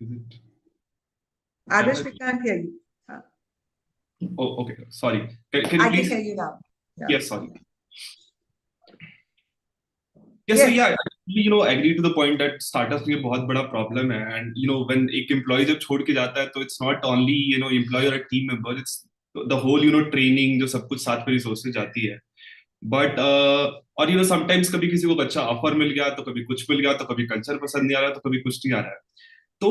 Is it? Adarsh, we can't hear you. Oh, okay. Sorry. Can you I can please? hear you now. Yeah. Yes, sorry. Yes, so Yes. yeah, I actually, agree to the point that startups में बहुत बड़ा problem है, and when एक employee जब छोड़ के जाता है, तो it's not only employee or a team member, it's the whole training जो सब कुछ साथ में resources जाती है. But और sometimes कभी किसी को अच्छा ऑफर मिल गया, तो कभी कुछ मिल गया, तो कभी कल्चर पसंद नहीं आ रहा, तो कभी कुछ नहीं आ रहा है. तो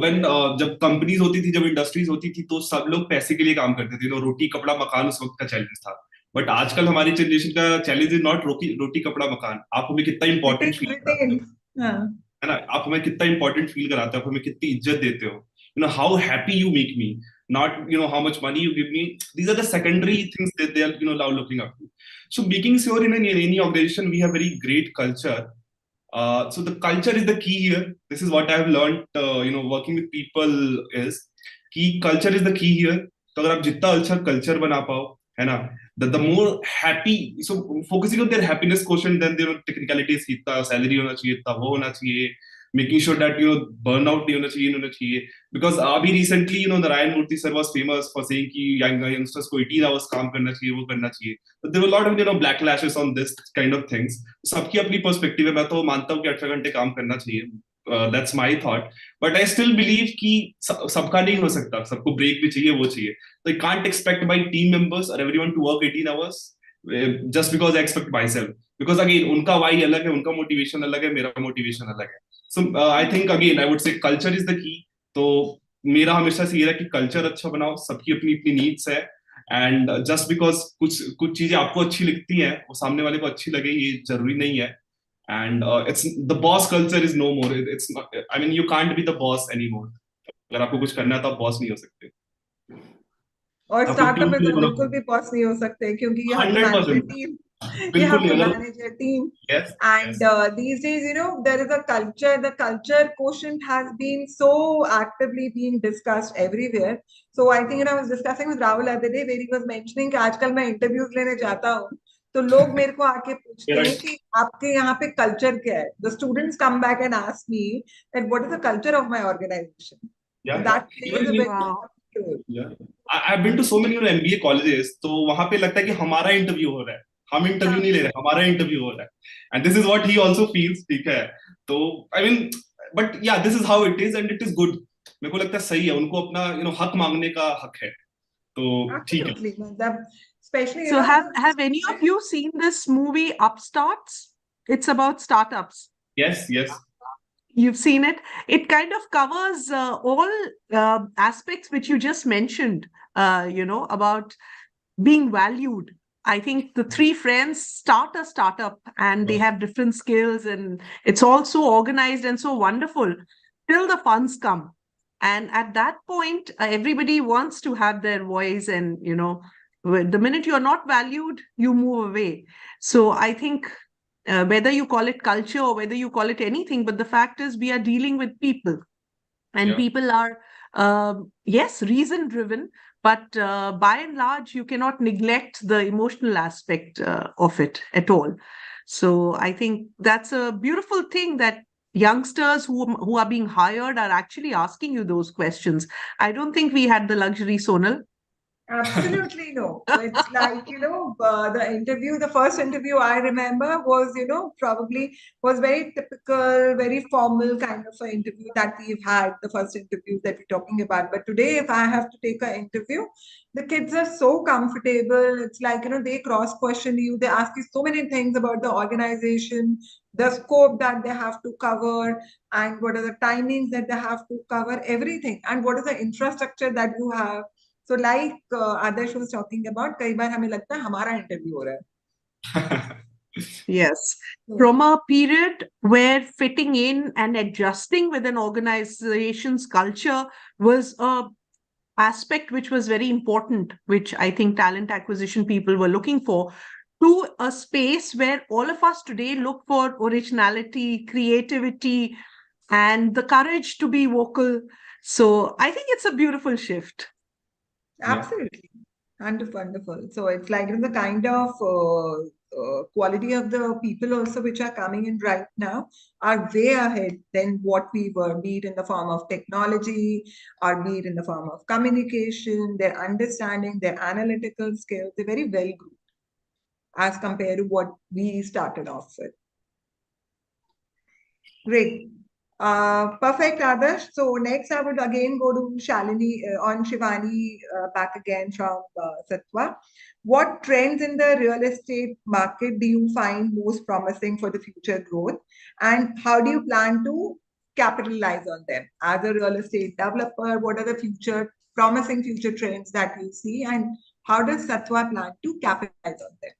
when जब कंपनीज होती थी, जब इंडस्ट्रीज होती थी, तो सब लोग पैसे के लिए काम करते थे. रोटी कपड़ा मकान उस वक्त का चैलेंज था. बट आजकल हमारी जनरेशन का चैलेंज इज नॉट रोटी कपड़ा मकान. आप हमें कितना इंपॉर्टेंट फील कराते हो, हाँ. है ना? आप हमें कितना इंपॉर्टेंट फील कराते हो, आप हमें कितनी इज्जत देते हो. How happy you make me, not how much money you give me. These are the secondary things that they are now looking up to. So making sure in any organization we have very great culture. So the culture is the key here. This is what I have learned, working with people is कि culture is the key here. तो अगर आप जितना अच्छा culture बना पाओ, है ना, the more happy, so focusing on their happiness quotient, then their technicalities, कितना salary होना चाहिए, इतना वो होना चाहिए, making sure that burnout नहीं होना चाहिए. Because अभी recently Narayan Murthy sir was famous for saying कि youngsters को 18 hours काम करना चाहिए, वो करना चाहिए. But there were a lot of backlashes on this kind of things. सबकी अपनी perspective है. मैं तो मानता हूँ कि 8 घंटे काम करना चाहिए. That's my thought. But I still believe कि सबका नहीं हो सकता, सबको break भी चाहिए, वो चाहिए. So I can't expect my team members or everyone to work 18 hours just because I expect myself. Because again, उनका why अलग है, उनका motivation अलग है, मेरा motivation अलग है. So I think again I would say culture is the key. तो मेरा हमेशा से ये रहा कि culture अच्छा बनाओ, सबकी अपनी अपनी needs है. And just because कुछ चीजें आपको अच्छी लगती हैं, वो सामने वाले को अच्छी लगे, ये जरूरी नहीं है. And it's the boss culture is no more. It's not. I mean, you can't be the boss anymore. अगर आपको कुछ करना है तो आप boss नहीं हो सकते. और आपको स्टार्टअप team में के तो लिए बिल्कुल भी बॉस नहीं हो सकते क्योंकि you have to manage your 100%. team. You बिल्कुल have नहीं. to अगर manage your team. yes, And yes. these days, there is a culture. The culture quotient has been so actively being discussed everywhere. So I think I was discussing with Rahul the other day where he was mentioning कि आजकल मैं interviews लेने जाता हूँ तो लोग मेरे को आके पूछते हैं कि आपके यहाँ पे culture क्या है? The students come back and ask me that what is the culture of my organization? Yeah. That plays Even a me. very Wow. important role. Yeah. I've been to so many MBA colleges, तो वहां पे लगता है कि हमारा interview हो रहा है, हम इंटरव्यू नहीं ले रहे, हमारा इंटरव्यू हो रहा है. And this is what he also feels. ठीक है. तो I mean, but yeah, this is how it is and it is good. मेरे को लगता है सही है, उनको अपना हक मांगने का हक है. तो ठीक है. Absolutely. मतलब, especially, So have any of you seen this movie Upstarts? It's about startups. Yes, yes. You've seen it. It kind of covers all aspects which you just mentioned, about being valued. I think the three friends start a startup and they have different skills, and it's all so organized and so wonderful till the funds come. And at that point, everybody wants to have their voice, and the minute you're not valued, you move away. So I think whether you call it culture or whether you call it anything, but the fact is we are dealing with people, and Yeah. people are yes, reason driven, but by and large you cannot neglect the emotional aspect of it at all. So I think that's a beautiful thing, that youngsters who are being hired are actually asking you those questions. I don't think we had the luxury, Sonal. Absolutely no. It's like, the first interview I remember was, probably was very typical, very formal kind of an interview that we've had, the first interview that we're talking about. But today, if I have to take an interview, the kids are so comfortable. It's like, they cross question you, they ask you so many things about the organization, the scope that they have to cover, and what are the timings that they have to cover, everything, and what is the infrastructure that you have. So like Adarsh was talking about, कई बार हमें लगता है हमारा interview हो रहा है. Yes. So, From a period where fitting in and adjusting with an organization's culture was a aspect which was very important, which I think talent acquisition people were looking for, to a space where all of us today look for originality, creativity, and the courage to be vocal. So I think it's a beautiful shift. Yeah. absolutely. Wonderful. So it's like the kind of quality of the people also which are coming in right now are way ahead than what we were, be it in the form of technology or be it in the form of communication, their understanding, their analytical skills. They're very well groomed as compared to what we started off with. Great. Perfect, Adarsh. So next I would again go to Shalini on Shivani back again from Satwa. What trends in the real estate market do you find most promising for the future growth? And how do you plan to capitalize on them? As a real estate developer, what are the promising future trends that you see? And how does Satwa plan to capitalize on them?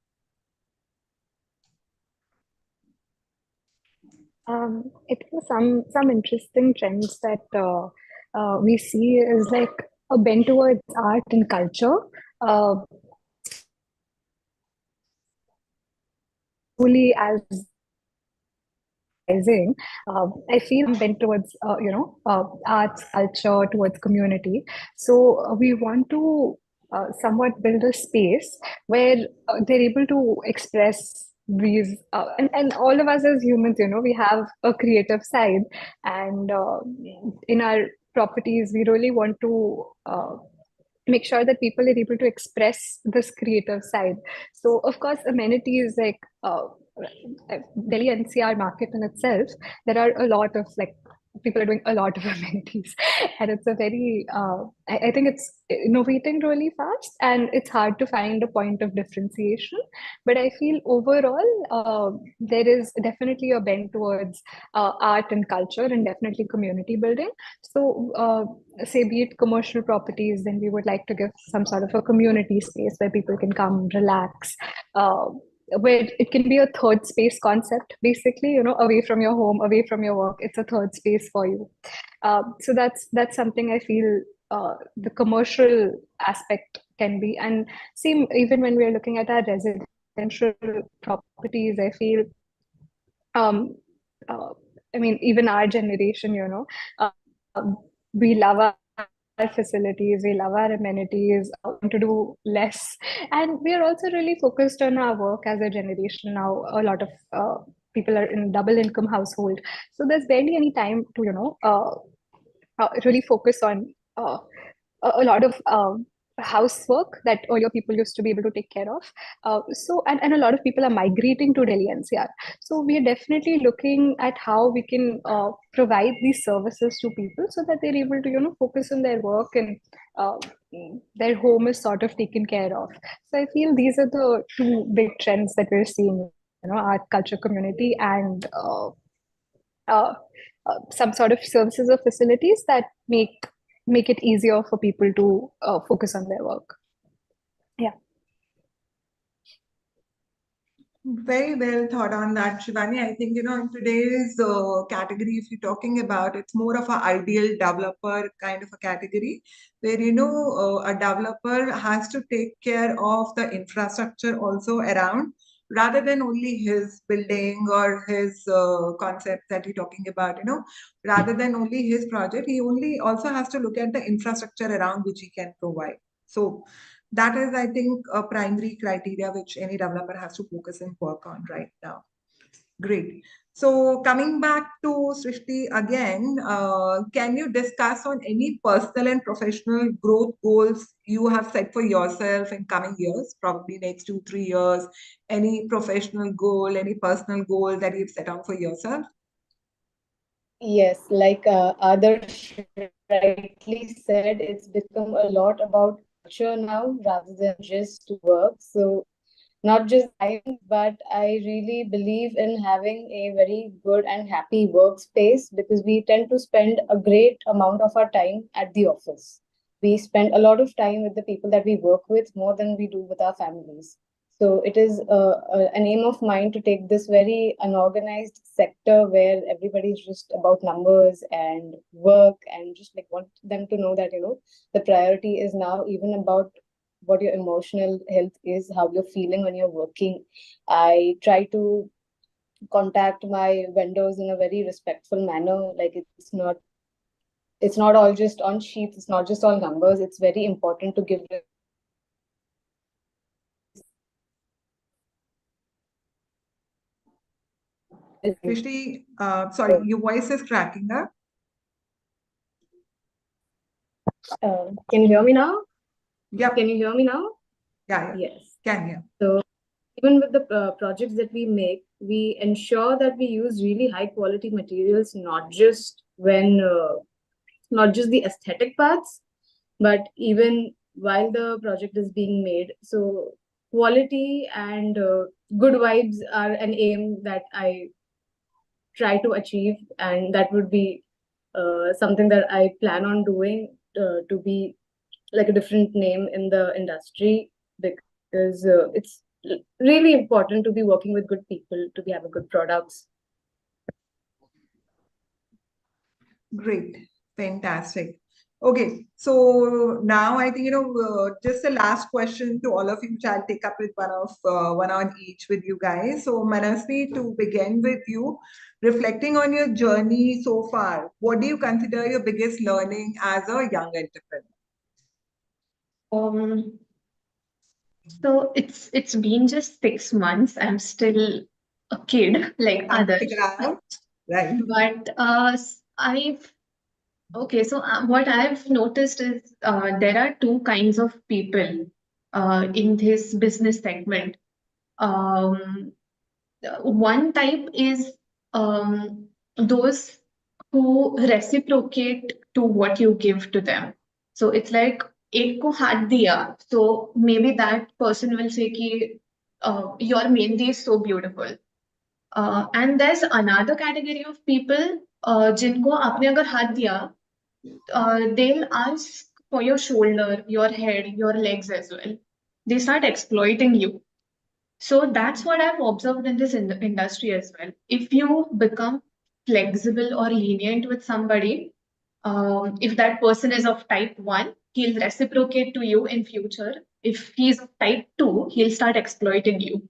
I think some interesting trends that we see is like a bent towards art and culture. Fully as rising, I feel I'm bent towards arts, culture, towards community. So we want to somewhat build a space where they're able to express these and all of us as humans, we have a creative side, and in our properties we really want to make sure that people are able to express this creative side. So of course amenities like Delhi NCR market in itself, there are a lot of like people are doing a lot of amenities, and it's a very I think it's innovating really fast, and it's hard to find a point of differentiation. But I feel overall there is definitely a bent towards art and culture, and definitely community building. So say be it commercial properties, then we would like to give some sort of a community space where people can come relax, where it can be a third space concept, basically, away from your home, away from your work, it's a third space for you. So that's something I feel the commercial aspect can be. And same even when we're looking at our residential properties, I feel um uh, I mean, even our generation, uh, we love our facilities, we love our amenities, want to do less. And we are also really focused on our work as a generation now. A lot of people are in double income household. So there's barely any time to, really focus on a lot of housework that earlier people used to be able to take care of. And a lot of people are migrating to Delhi NCR. So we are definitely looking at how we can provide these services to people so that they're able to, focus on their work, and uh, their home is sort of taken care of. So I feel these are the two big trends that we're seeing, art, culture, community, and uh, some sort of services or facilities that make it easier for people to focus on their work. Yeah. Very well thought on that, Shivani. I think, in today's category, if you're talking about, it's more of an ideal developer kind of a category where, a developer has to take care of the infrastructure also around rather than only his building or his concept that you're talking about, rather than only his project, he only also has to look at the infrastructure around which he can provide. So that is, I think, a primary criteria which any developer has to focus and work on right now. Great. So coming back to Srishti again, can you discuss on any personal and professional growth goals you have set for yourself in coming years, probably next 2, 3 years? Any professional goal, any personal goal that you've set out for yourself? Yes, like Adarsh rightly said, it's become a lot about culture now rather than just work. So not just time, but I really believe in having a very good and happy workspace because we tend to spend a great amount of our time at the office. We spend a lot of time with the people that we work with more than we do with our families. So it is an aim of mine to take this very unorganized sector where everybody is just about numbers and work and just like want them to know that, the priority is now even about what your emotional health is, how you're feeling when you're working. I try to contact my vendors in a very respectful manner. Like it's not all just on sheets, it's not just all numbers. It's very important to give Srishti, sorry, your voice is cracking up. Can you hear me now? Yep. Can you hear me now? Yeah. Yes. Can you? So even with the projects that we make, we ensure that we use really high quality materials, not just not just the aesthetic parts, but even while the project is being made. So quality and good vibes are an aim that I try to achieve, and that would be something that I plan on doing to be like a different name in the industry because it's really important to be working with good people to be having good products. Great. Fantastic. Okay, so now I think, just the last question to all of you, which I'll take up with one on each with you guys. So Manasvi, to begin with you, reflecting on your journey so far, what do you consider your biggest learning as a young entrepreneur? So it's been just 6 months. I'm still a kid like Time to others, figure out. Right. but I've okay. So what I've noticed is there are two kinds of people in this business segment. Um, One type is those who reciprocate to what you give to them. So it's like एक को हाथ दिया, so maybe that person will say कि your mehndi is so beautiful. And there's another category of people जिनको आपने अगर हाथ दिया, they'll ask for your shoulder, your head, your legs as well. They start exploiting you. So that's what I've observed in this industry as well. If you become flexible or lenient with somebody, if that person is of type 1, he'll reciprocate to you in future. If he's of type 2, he'll start exploiting you.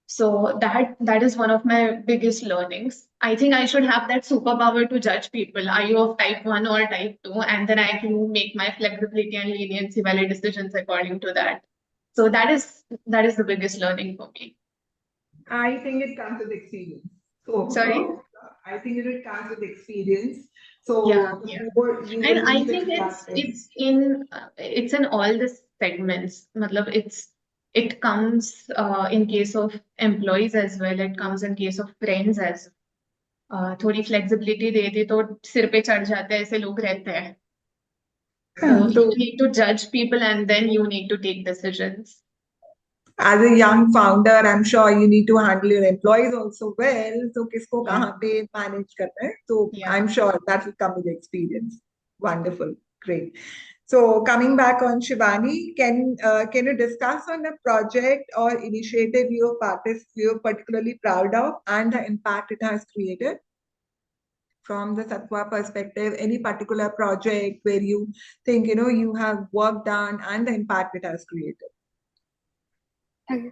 So that is one of my biggest learnings. I think I should have that superpower to judge people. Are you of type 1 or type 2? And then I can make my flexibility and leniency valid decisions according to that. So that is the biggest learning for me. I think it comes with experience. So Sorry? I think it comes with experience. So Yeah. the more you And will I leave it think to practice. it's in all the segments. Matlab it comes in case of employees as well. It comes in case of friends as well. थोड़ी flexibility दे दे तो सिर पे चढ़ जाते हैं, ऐसे लोग रहते हैं. So you need to judge people and then you need to take decisions. As a young founder, I'm sure you need to handle your employees also well. So किसको कहाँ पे manage करना है. So I'm sure that will come with experience. Wonderful. Great. So coming back on Shivani, can you discuss on a project or initiative you're particularly proud of and the impact it has created? From the Sattva perspective, any particular project where you think, you have worked on and the impact it has created? Okay.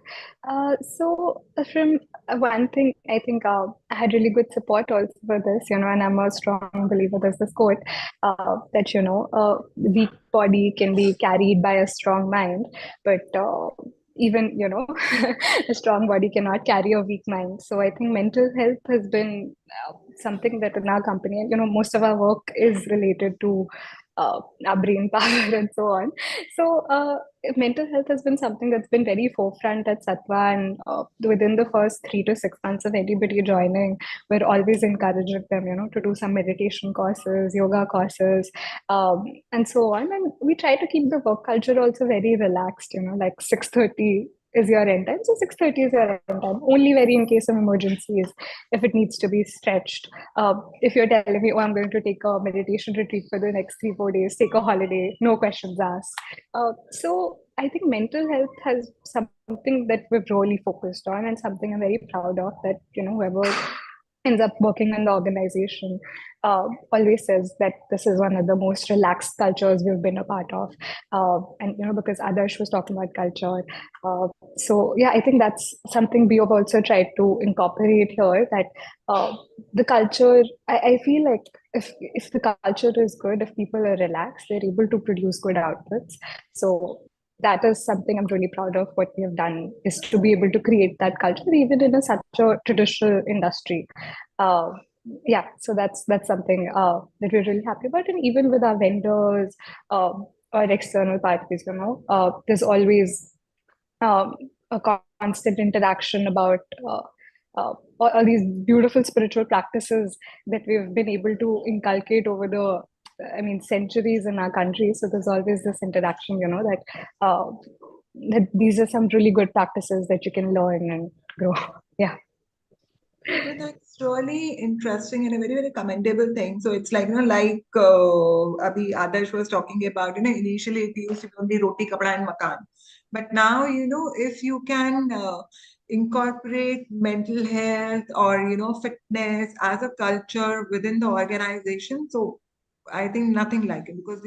From one thing, I think I had really good support also for this, and I'm a strong believer. There's this quote that, a weak body can be carried by a strong mind, but even, a strong body cannot carry a weak mind. So I think mental health has been something that in our company, most of our work is related to our brain power and so on. So, mental health has been something that's been very forefront at Sattva, and within the first 3 to 6 months of anybody joining, we're always encouraging them, to do some meditation courses, yoga courses, and so on. And we try to keep the work culture also very relaxed, like 6:30 is your end time, so 6:30 is your end time. Only very in case of emergencies, if it needs to be stretched. If you're telling me, oh, I'm going to take a meditation retreat for the next 3 4 days, take a holiday, no questions asked. So I think mental health has something that we've really focused on, and something I'm very proud of, that whoever ends up working in the organization always says that this is one of the most relaxed cultures we've been a part of. And because Adarsh was talking about culture, so yeah, I think that's something we have also tried to incorporate here, that the culture, I feel like if the culture is good, if people are relaxed, they're able to produce good outputs. So that is something I'm really proud of. What we have done is to be able to create that culture even in such a traditional industry. uh, yeah, so that's something that we're really happy about. And even with our vendors, or external parties, there's always a constant interaction about all these beautiful spiritual practices that we've been able to inculcate over the, I mean, centuries in our country. So there's always this interaction, that these are some really good practices that you can learn and grow. Yeah. That's really interesting and a very, very commendable thing. So it's like, like Abhi Adarsh was talking about, initially it used to be only roti, kapda and makan. But now, if you can incorporate mental health or, fitness as a culture within the organization, so I think nothing like it, because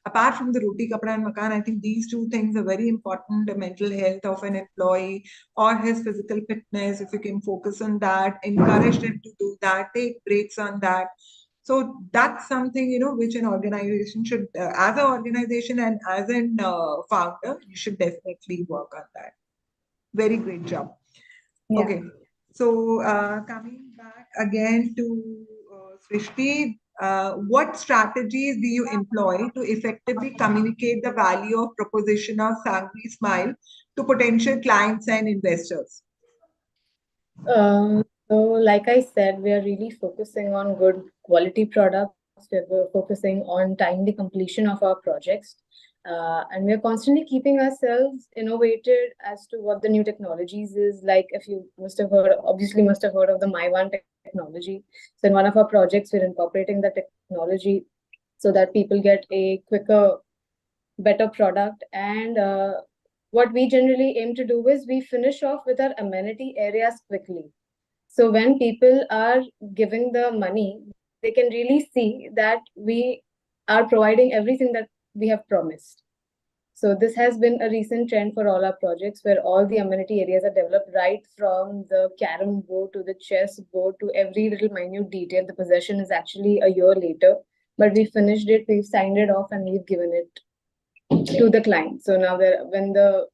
apart from the roti, kapda, and makan, I think these two things are very important. The mental health of an employee or his physical fitness, if you can focus on that, encourage them to do that, take breaks on that. So that's something which an organization should, as an organization and as an founder, you should definitely work on that. Very great job. Yeah. Okay, so coming back again to Srishti, what strategies do you employ to effectively communicate the value of proposition of Sangri Smile to potential clients and investors? So, like I said, we are really focusing on good quality products. We're focusing on timely completion of our projects. And we're constantly keeping ourselves innovated as to what the new technologies is. Like, if you must have heard, obviously must have heard of the My1 technology. So in one of our projects, we're incorporating the technology so that people get a quicker, better product. And what we generally aim to do is we finish off with our amenity areas quickly. So when people are giving the money, they can really see that we are providing everything that we have promised. So this has been a recent trend for all our projects, where all the amenity areas are developed right from the carom board to the chess board to every little minute detail. The possession is actually a year later, but we finished it, we've signed it off, and we've given it to the client. So now when the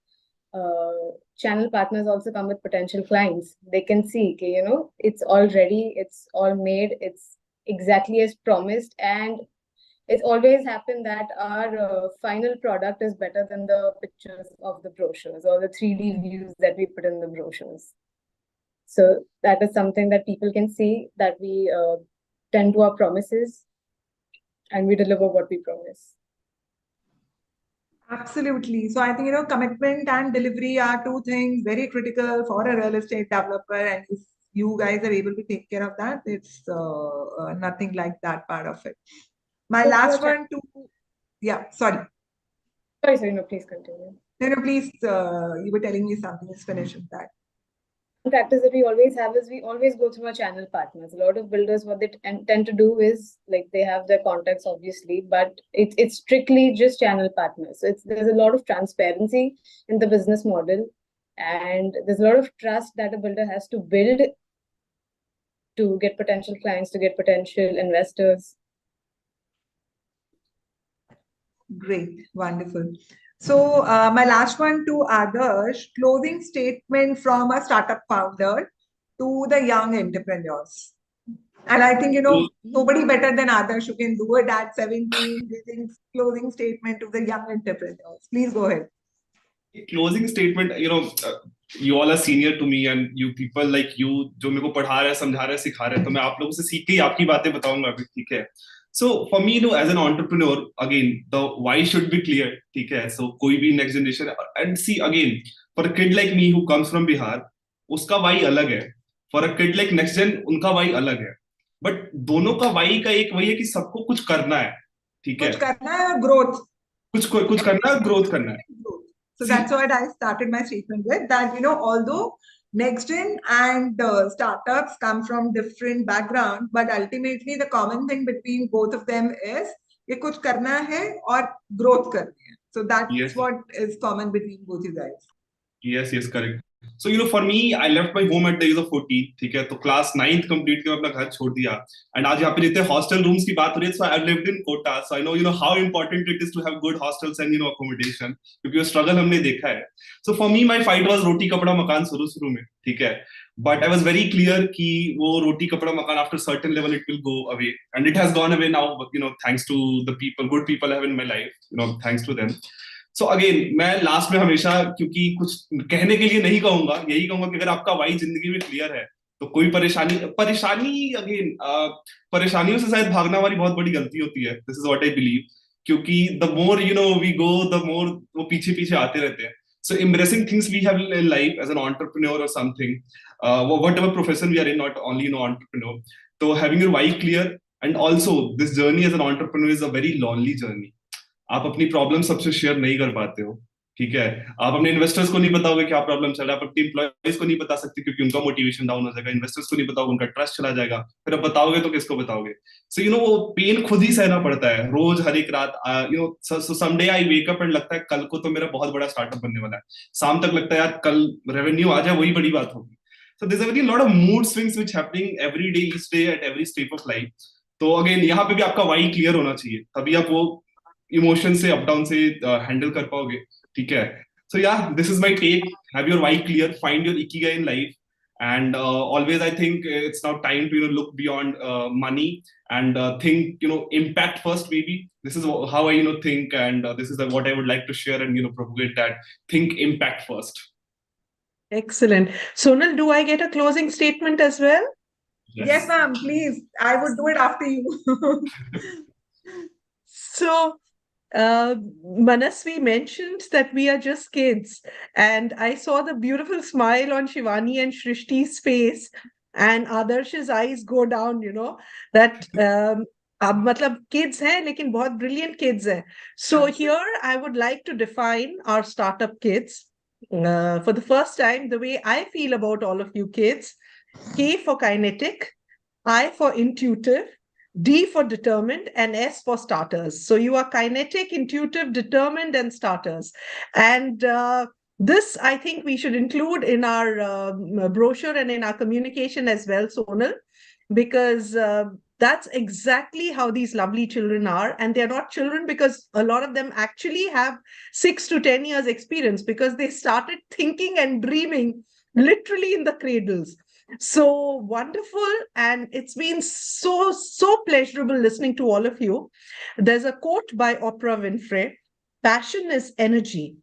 channel partners also come with potential clients, they can see, okay, it's all ready, it's all made, it's exactly as promised. And it's always happened that our final product is better than the pictures of the brochures or the 3D views that we put in the brochures. So that is something that people can see, that we tend to our promises and we deliver what we promise. Absolutely. So I think, commitment and delivery are two things very critical for a real estate developer. And if you guys are able to take care of that, it's nothing like that part of it. My last one to Yeah, sorry. Sorry, no, please continue. No, please, you were telling me something. Let's finish with that. Practice that we always have is we always go through our channel partners. A lot of builders, what they tend to do is like they have their contacts, obviously, but it's strictly just channel partners. So there's a lot of transparency in the business model, and there's a lot of trust that a builder has to build to get potential clients, to get potential investors. Great, wonderful. So my last one to Adarsh, closing statement from a startup founder to the young entrepreneurs. And I think, nobody better than Adarsh who can do it at 17, giving closing statement to the young entrepreneurs. Please go ahead. Closing statement, you all are senior to me and you people like you, जो मेरे को पढ़ा रहे हैं, समझा रहे हैं, सिखा रहे हैं, तो मैं आप लोगों से सीख के ही आपकी बातें बताऊंगा अभी, ठीक है? So for me, as an entrepreneur, again, the why should be clear, ठीक है? So कोई भी next generation, and see again, for a kid like me who comes from Bihar, उसका why अलग है. For a kid like next gen, उनका why अलग है. But दोनों का why का एक वही है कि सबको कुछ करना है, ठीक है? कुछ करना है और growth. कुछ करना है, growth करना है. So that's what I started my statement with, that, although next gen and startups come from different background, but ultimately the common thing between both of them is ये कुछ करना है और growth करनी है. So that's what is common between both you guys. Yes, correct. So, for me, I left my home at the age of 14, ठीक है? तो क्लास 9th कंप्लीट के अपना घर छोड़ दिया. एंड आज यहाँ पे जितने हॉस्टल रूम्स की बात हो रही है, so I lived in Kota, so I know how important it is to have good hostels and accommodation, क्योंकि वो struggle हमने देखा है. So for me, my fight was रोटी कपड़ा मकान शुरू में, ठीक है? But I was very clear कि वो रोटी कपड़ा मकान after certain level it will go away, and it has gone away now. Thanks to the people, good people I have in my life, thanks to them. So again मैं last में हमेशा, क्योंकि कुछ कहने के लिए नहीं कहूंगा, यही कहूंगा कि अगर आपका वाई जिंदगी में क्लियर है तो कोई परेशानी अगेन परेशानियों से शायद भागना हमारी बहुत बड़ी गलती होती है. This is what I believe, क्योंकि the more we go, the more वो पीछे पीछे आते रहते हैं. So embracing things we have in life as an entrepreneur और something, whatever profession we are in, not only entrepreneur. तो having your why clear, and also this journey as an entrepreneur is a very lonely journey. आप अपनी problem सबसे share नहीं कर पाते हो, ठीक है? आप अपने इन्वेस्टर्स को नहीं बताओगे क्या प्रॉब्लम चल रहा है, आप अपने एम्प्लॉइज को नहीं बता सकते क्योंकि उनका मोटिवेशन डाउन हो जाएगा. इन्वेस्टर्स को नहीं बताओगे, उनका ट्रस्ट चला जाएगा. फिर आप बताओगे तो किसको बताओगे? सो वो पेन खुद ही सहना पड़ता है रोज, हर एक रात. So someday I wake up and लगता है कल को तो मेरा बहुत बड़ा स्टार्टअप बनने वाला है. शाम तक लगता है यार कल रेवेन्यू आ जाए, वही बड़ी बात होगी. So there's a very lot of mood swings which happening every day, each day, at every step of life. तो अगेन यहाँ पे भी आपका वाई क्लियर होना चाहिए, तभी आप वो इमोशन से अप डाउन से हैंडल कर पाओगे, ठीक है? So yeah this is my take. Have your why clear, find your ikigai in life, and always I think it's now time to look beyond money and think impact first. Maybe this is how I think, and this is what I would like to share and propagate that. Think impact first. Excellent. Sonal, do I get a closing statement as well? Yes, ma'am, please. I would do it after you. So Manasvi mentioned that we are just kids, and I saw the beautiful smile on Shivani and Shrishti's face, and Adarsh's eyes go down, that अब मतलब kids हैं लेकिन बहुत brilliant kids हैं. So here I would like to define our startup kids for the first time, the way I feel about all of you kids. K for kinetic, I for intuitive, D for determined, and S for starters. So you are kinetic, intuitive, determined, and starters. And this, I think we should include in our brochure and in our communication as well, Sonal, because that's exactly how these lovely children are. And they're not children because a lot of them actually have 6 to 10 years experience, because they started thinking and dreaming literally in the cradles. So wonderful, and it's been so pleasurable listening to all of you. There's a quote by Oprah Winfrey: passion is energy.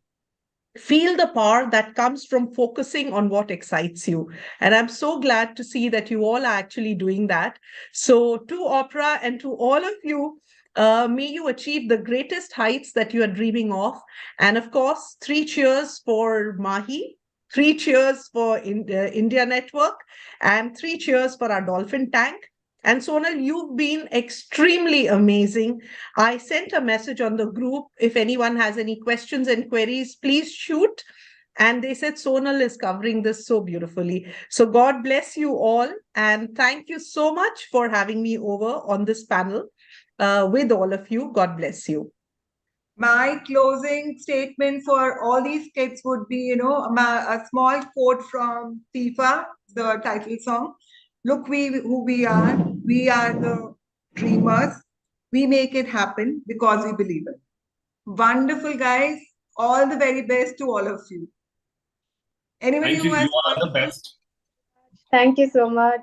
Feel the power that comes from focusing on what excites you. And I'm so glad to see that you all are actually doing that. So to Oprah and to all of you, may you achieve the greatest heights that you are dreaming of. And of course, 3 cheers for Mahi, 3 cheers for India Network, and 3 cheers for our Dolphin Tank. And Sonal, you've been extremely amazing. I sent a message on the group. If anyone has any questions and queries, please shoot. And they said Sonal is covering this so beautifully. So God bless you all. And thank you so much for having me over on this panel with all of you. God bless you. My closing statement for all these kids would be, a small quote from FIFA, the title song. Look, who we are. We are the dreamers. We make it happen because we believe it. Wonderful, guys. All the very best to all of you. Anybody Thank you. who has You are the questions? best. Thank you so much.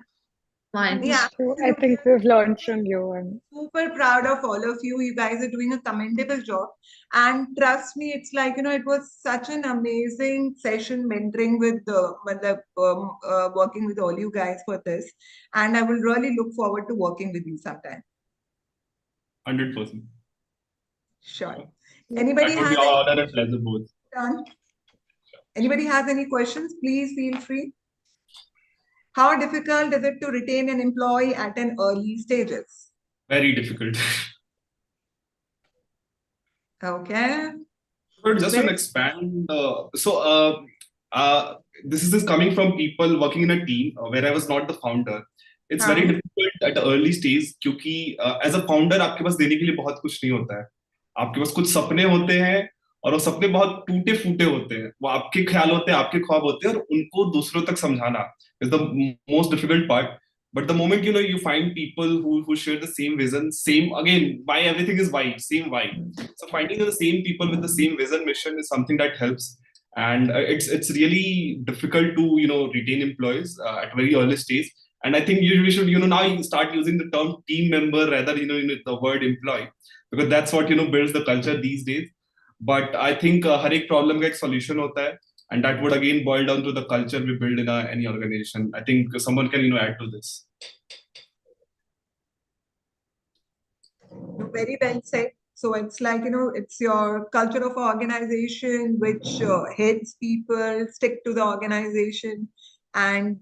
Fine. Yeah, So I think we've learned from you, and super proud of all of you. You guys are doing a commendable job. And trust me, it's like, it was such an amazing session mentoring with working with all you guys for this. And I will really look forward to working with you sometime. 100%. Sure. Yeah. Anybody That would has be our honor and pleasure both. Anybody has any questions? Please feel free. How difficult is it to retain an employee at an early stages? Very difficult. Okay. But just to Very- expand, this is coming from people working in a team where I was not the founder. It's very difficult at the early stage क्योंकि as a founder आपके पास देने के लिए बहुत कुछ नहीं होता है. आपके पास कुछ सपने होते हैं और वो सपने बहुत टूटे फूटे होते हैं. वो आपके ख्याल होते हैं, आपके ख्वाब होते हैं और उनको दूसरों तक समझाना is the most difficult part. But the moment you find people who share the same vision, same again, why everything is why, same why. So finding the same people with the same vision mission is something that helps, and it's really difficult to retain employees at very early stage. And I think we should now you start using the term team member rather the word employee, because that's what builds the culture these days. But I think हर एक problem का एक solution होता है. And that would again boil down to the culture we build in any organization. I think someone can add to this. Very well said. So it's like, it's your culture of organization which heads people stick to the organization, and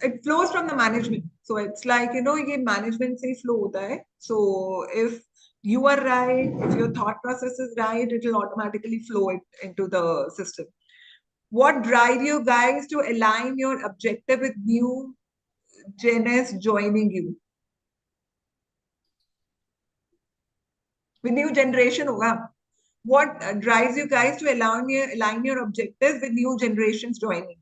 it flows from the management. So it's like, ये management से flow होता है. So if you are right, if your thought process is right, it will automatically flow it into the system. What drive you guys to align your objective with new gens joining you? With new generation hoga. What drives you guys to align your objectives with new generations joining?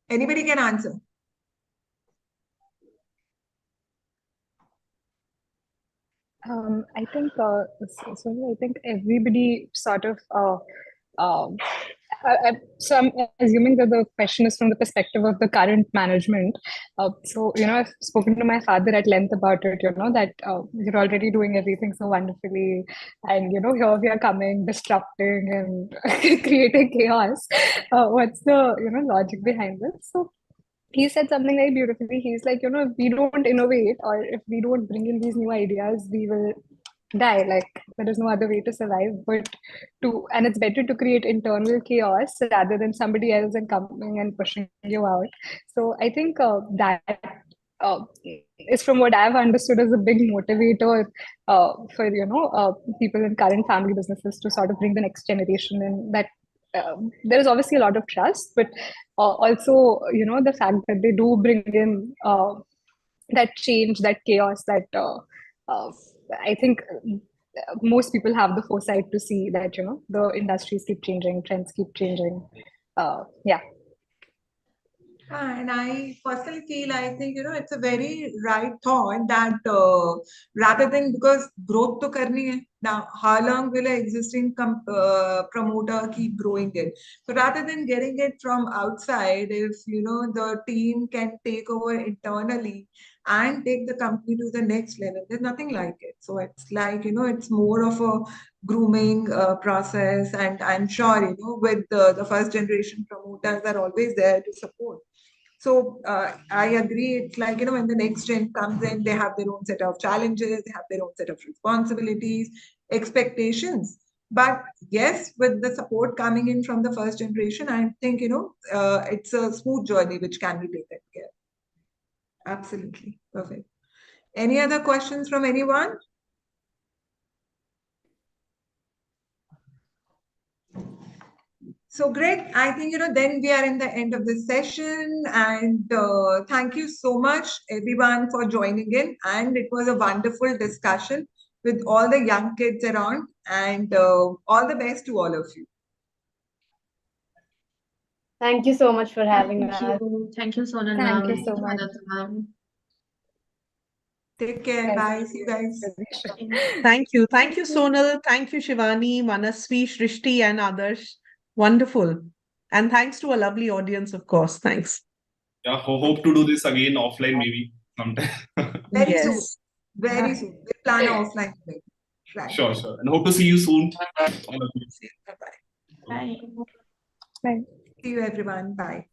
Anybody can answer. I think I think everybody sort of so I'm assuming that the question is from the perspective of the current management. So I've spoken to my father at length about it. That you're already doing everything so wonderfully, and here we are coming, disrupting and creating chaos. What's the logic behind this? So he said something very beautifully. He's like, if we don't innovate or if we don't bring in these new ideas, we will die. Like there is no other way to survive and it's better to create internal chaos rather than somebody else and coming and pushing you out. So I think that is from what I've understood as a big motivator for people in current family businesses to sort of bring the next generation in. That there is obviously a lot of trust, but also the fact that they do bring in that change, that chaos, that I think most people have the foresight to see that the industries keep changing, trends keep changing. Yeah. And I personally feel, I think, it's a very right thought that rather than, because growth to karni hai. Now, how long will an existing promoter keep growing it? So rather than getting it from outside, if, the team can take over internally and take the company to the next level, there's nothing like it. So it's like, it's more of a grooming process. And I'm sure, with the first generation promoters are always there to support. So I agree. It's like, when the next gen comes in, they have their own set of challenges, they have their own set of responsibilities, expectations. But yes, with the support coming in from the first generation, I think, it's a smooth journey which can be taken care Absolutely. Perfect. Any other questions from anyone? So great. I think, then we are in the end of the session. And thank you so much, everyone, for joining in. And it was a wonderful discussion with all the young kids around. And all the best to all of you. Thank you so much for having Thank us. you. Thank you, Sonal Thank ma'am. you so much. Ananta ma'am. Take care. Bye. See you guys. Thank you. Thank you, Sonal. Thank you, Shivani, Manasvi, Shrishti, and Adarsh. Wonderful. And thanks to a lovely audience, of course. Thanks. Yeah, hope to do this again offline maybe sometime. Very soon. Yes. Very soon. We plan an offline thing. Right. Sure. And hope to see you soon. All of you. Bye-bye. Bye. Bye. See you, everyone. Bye.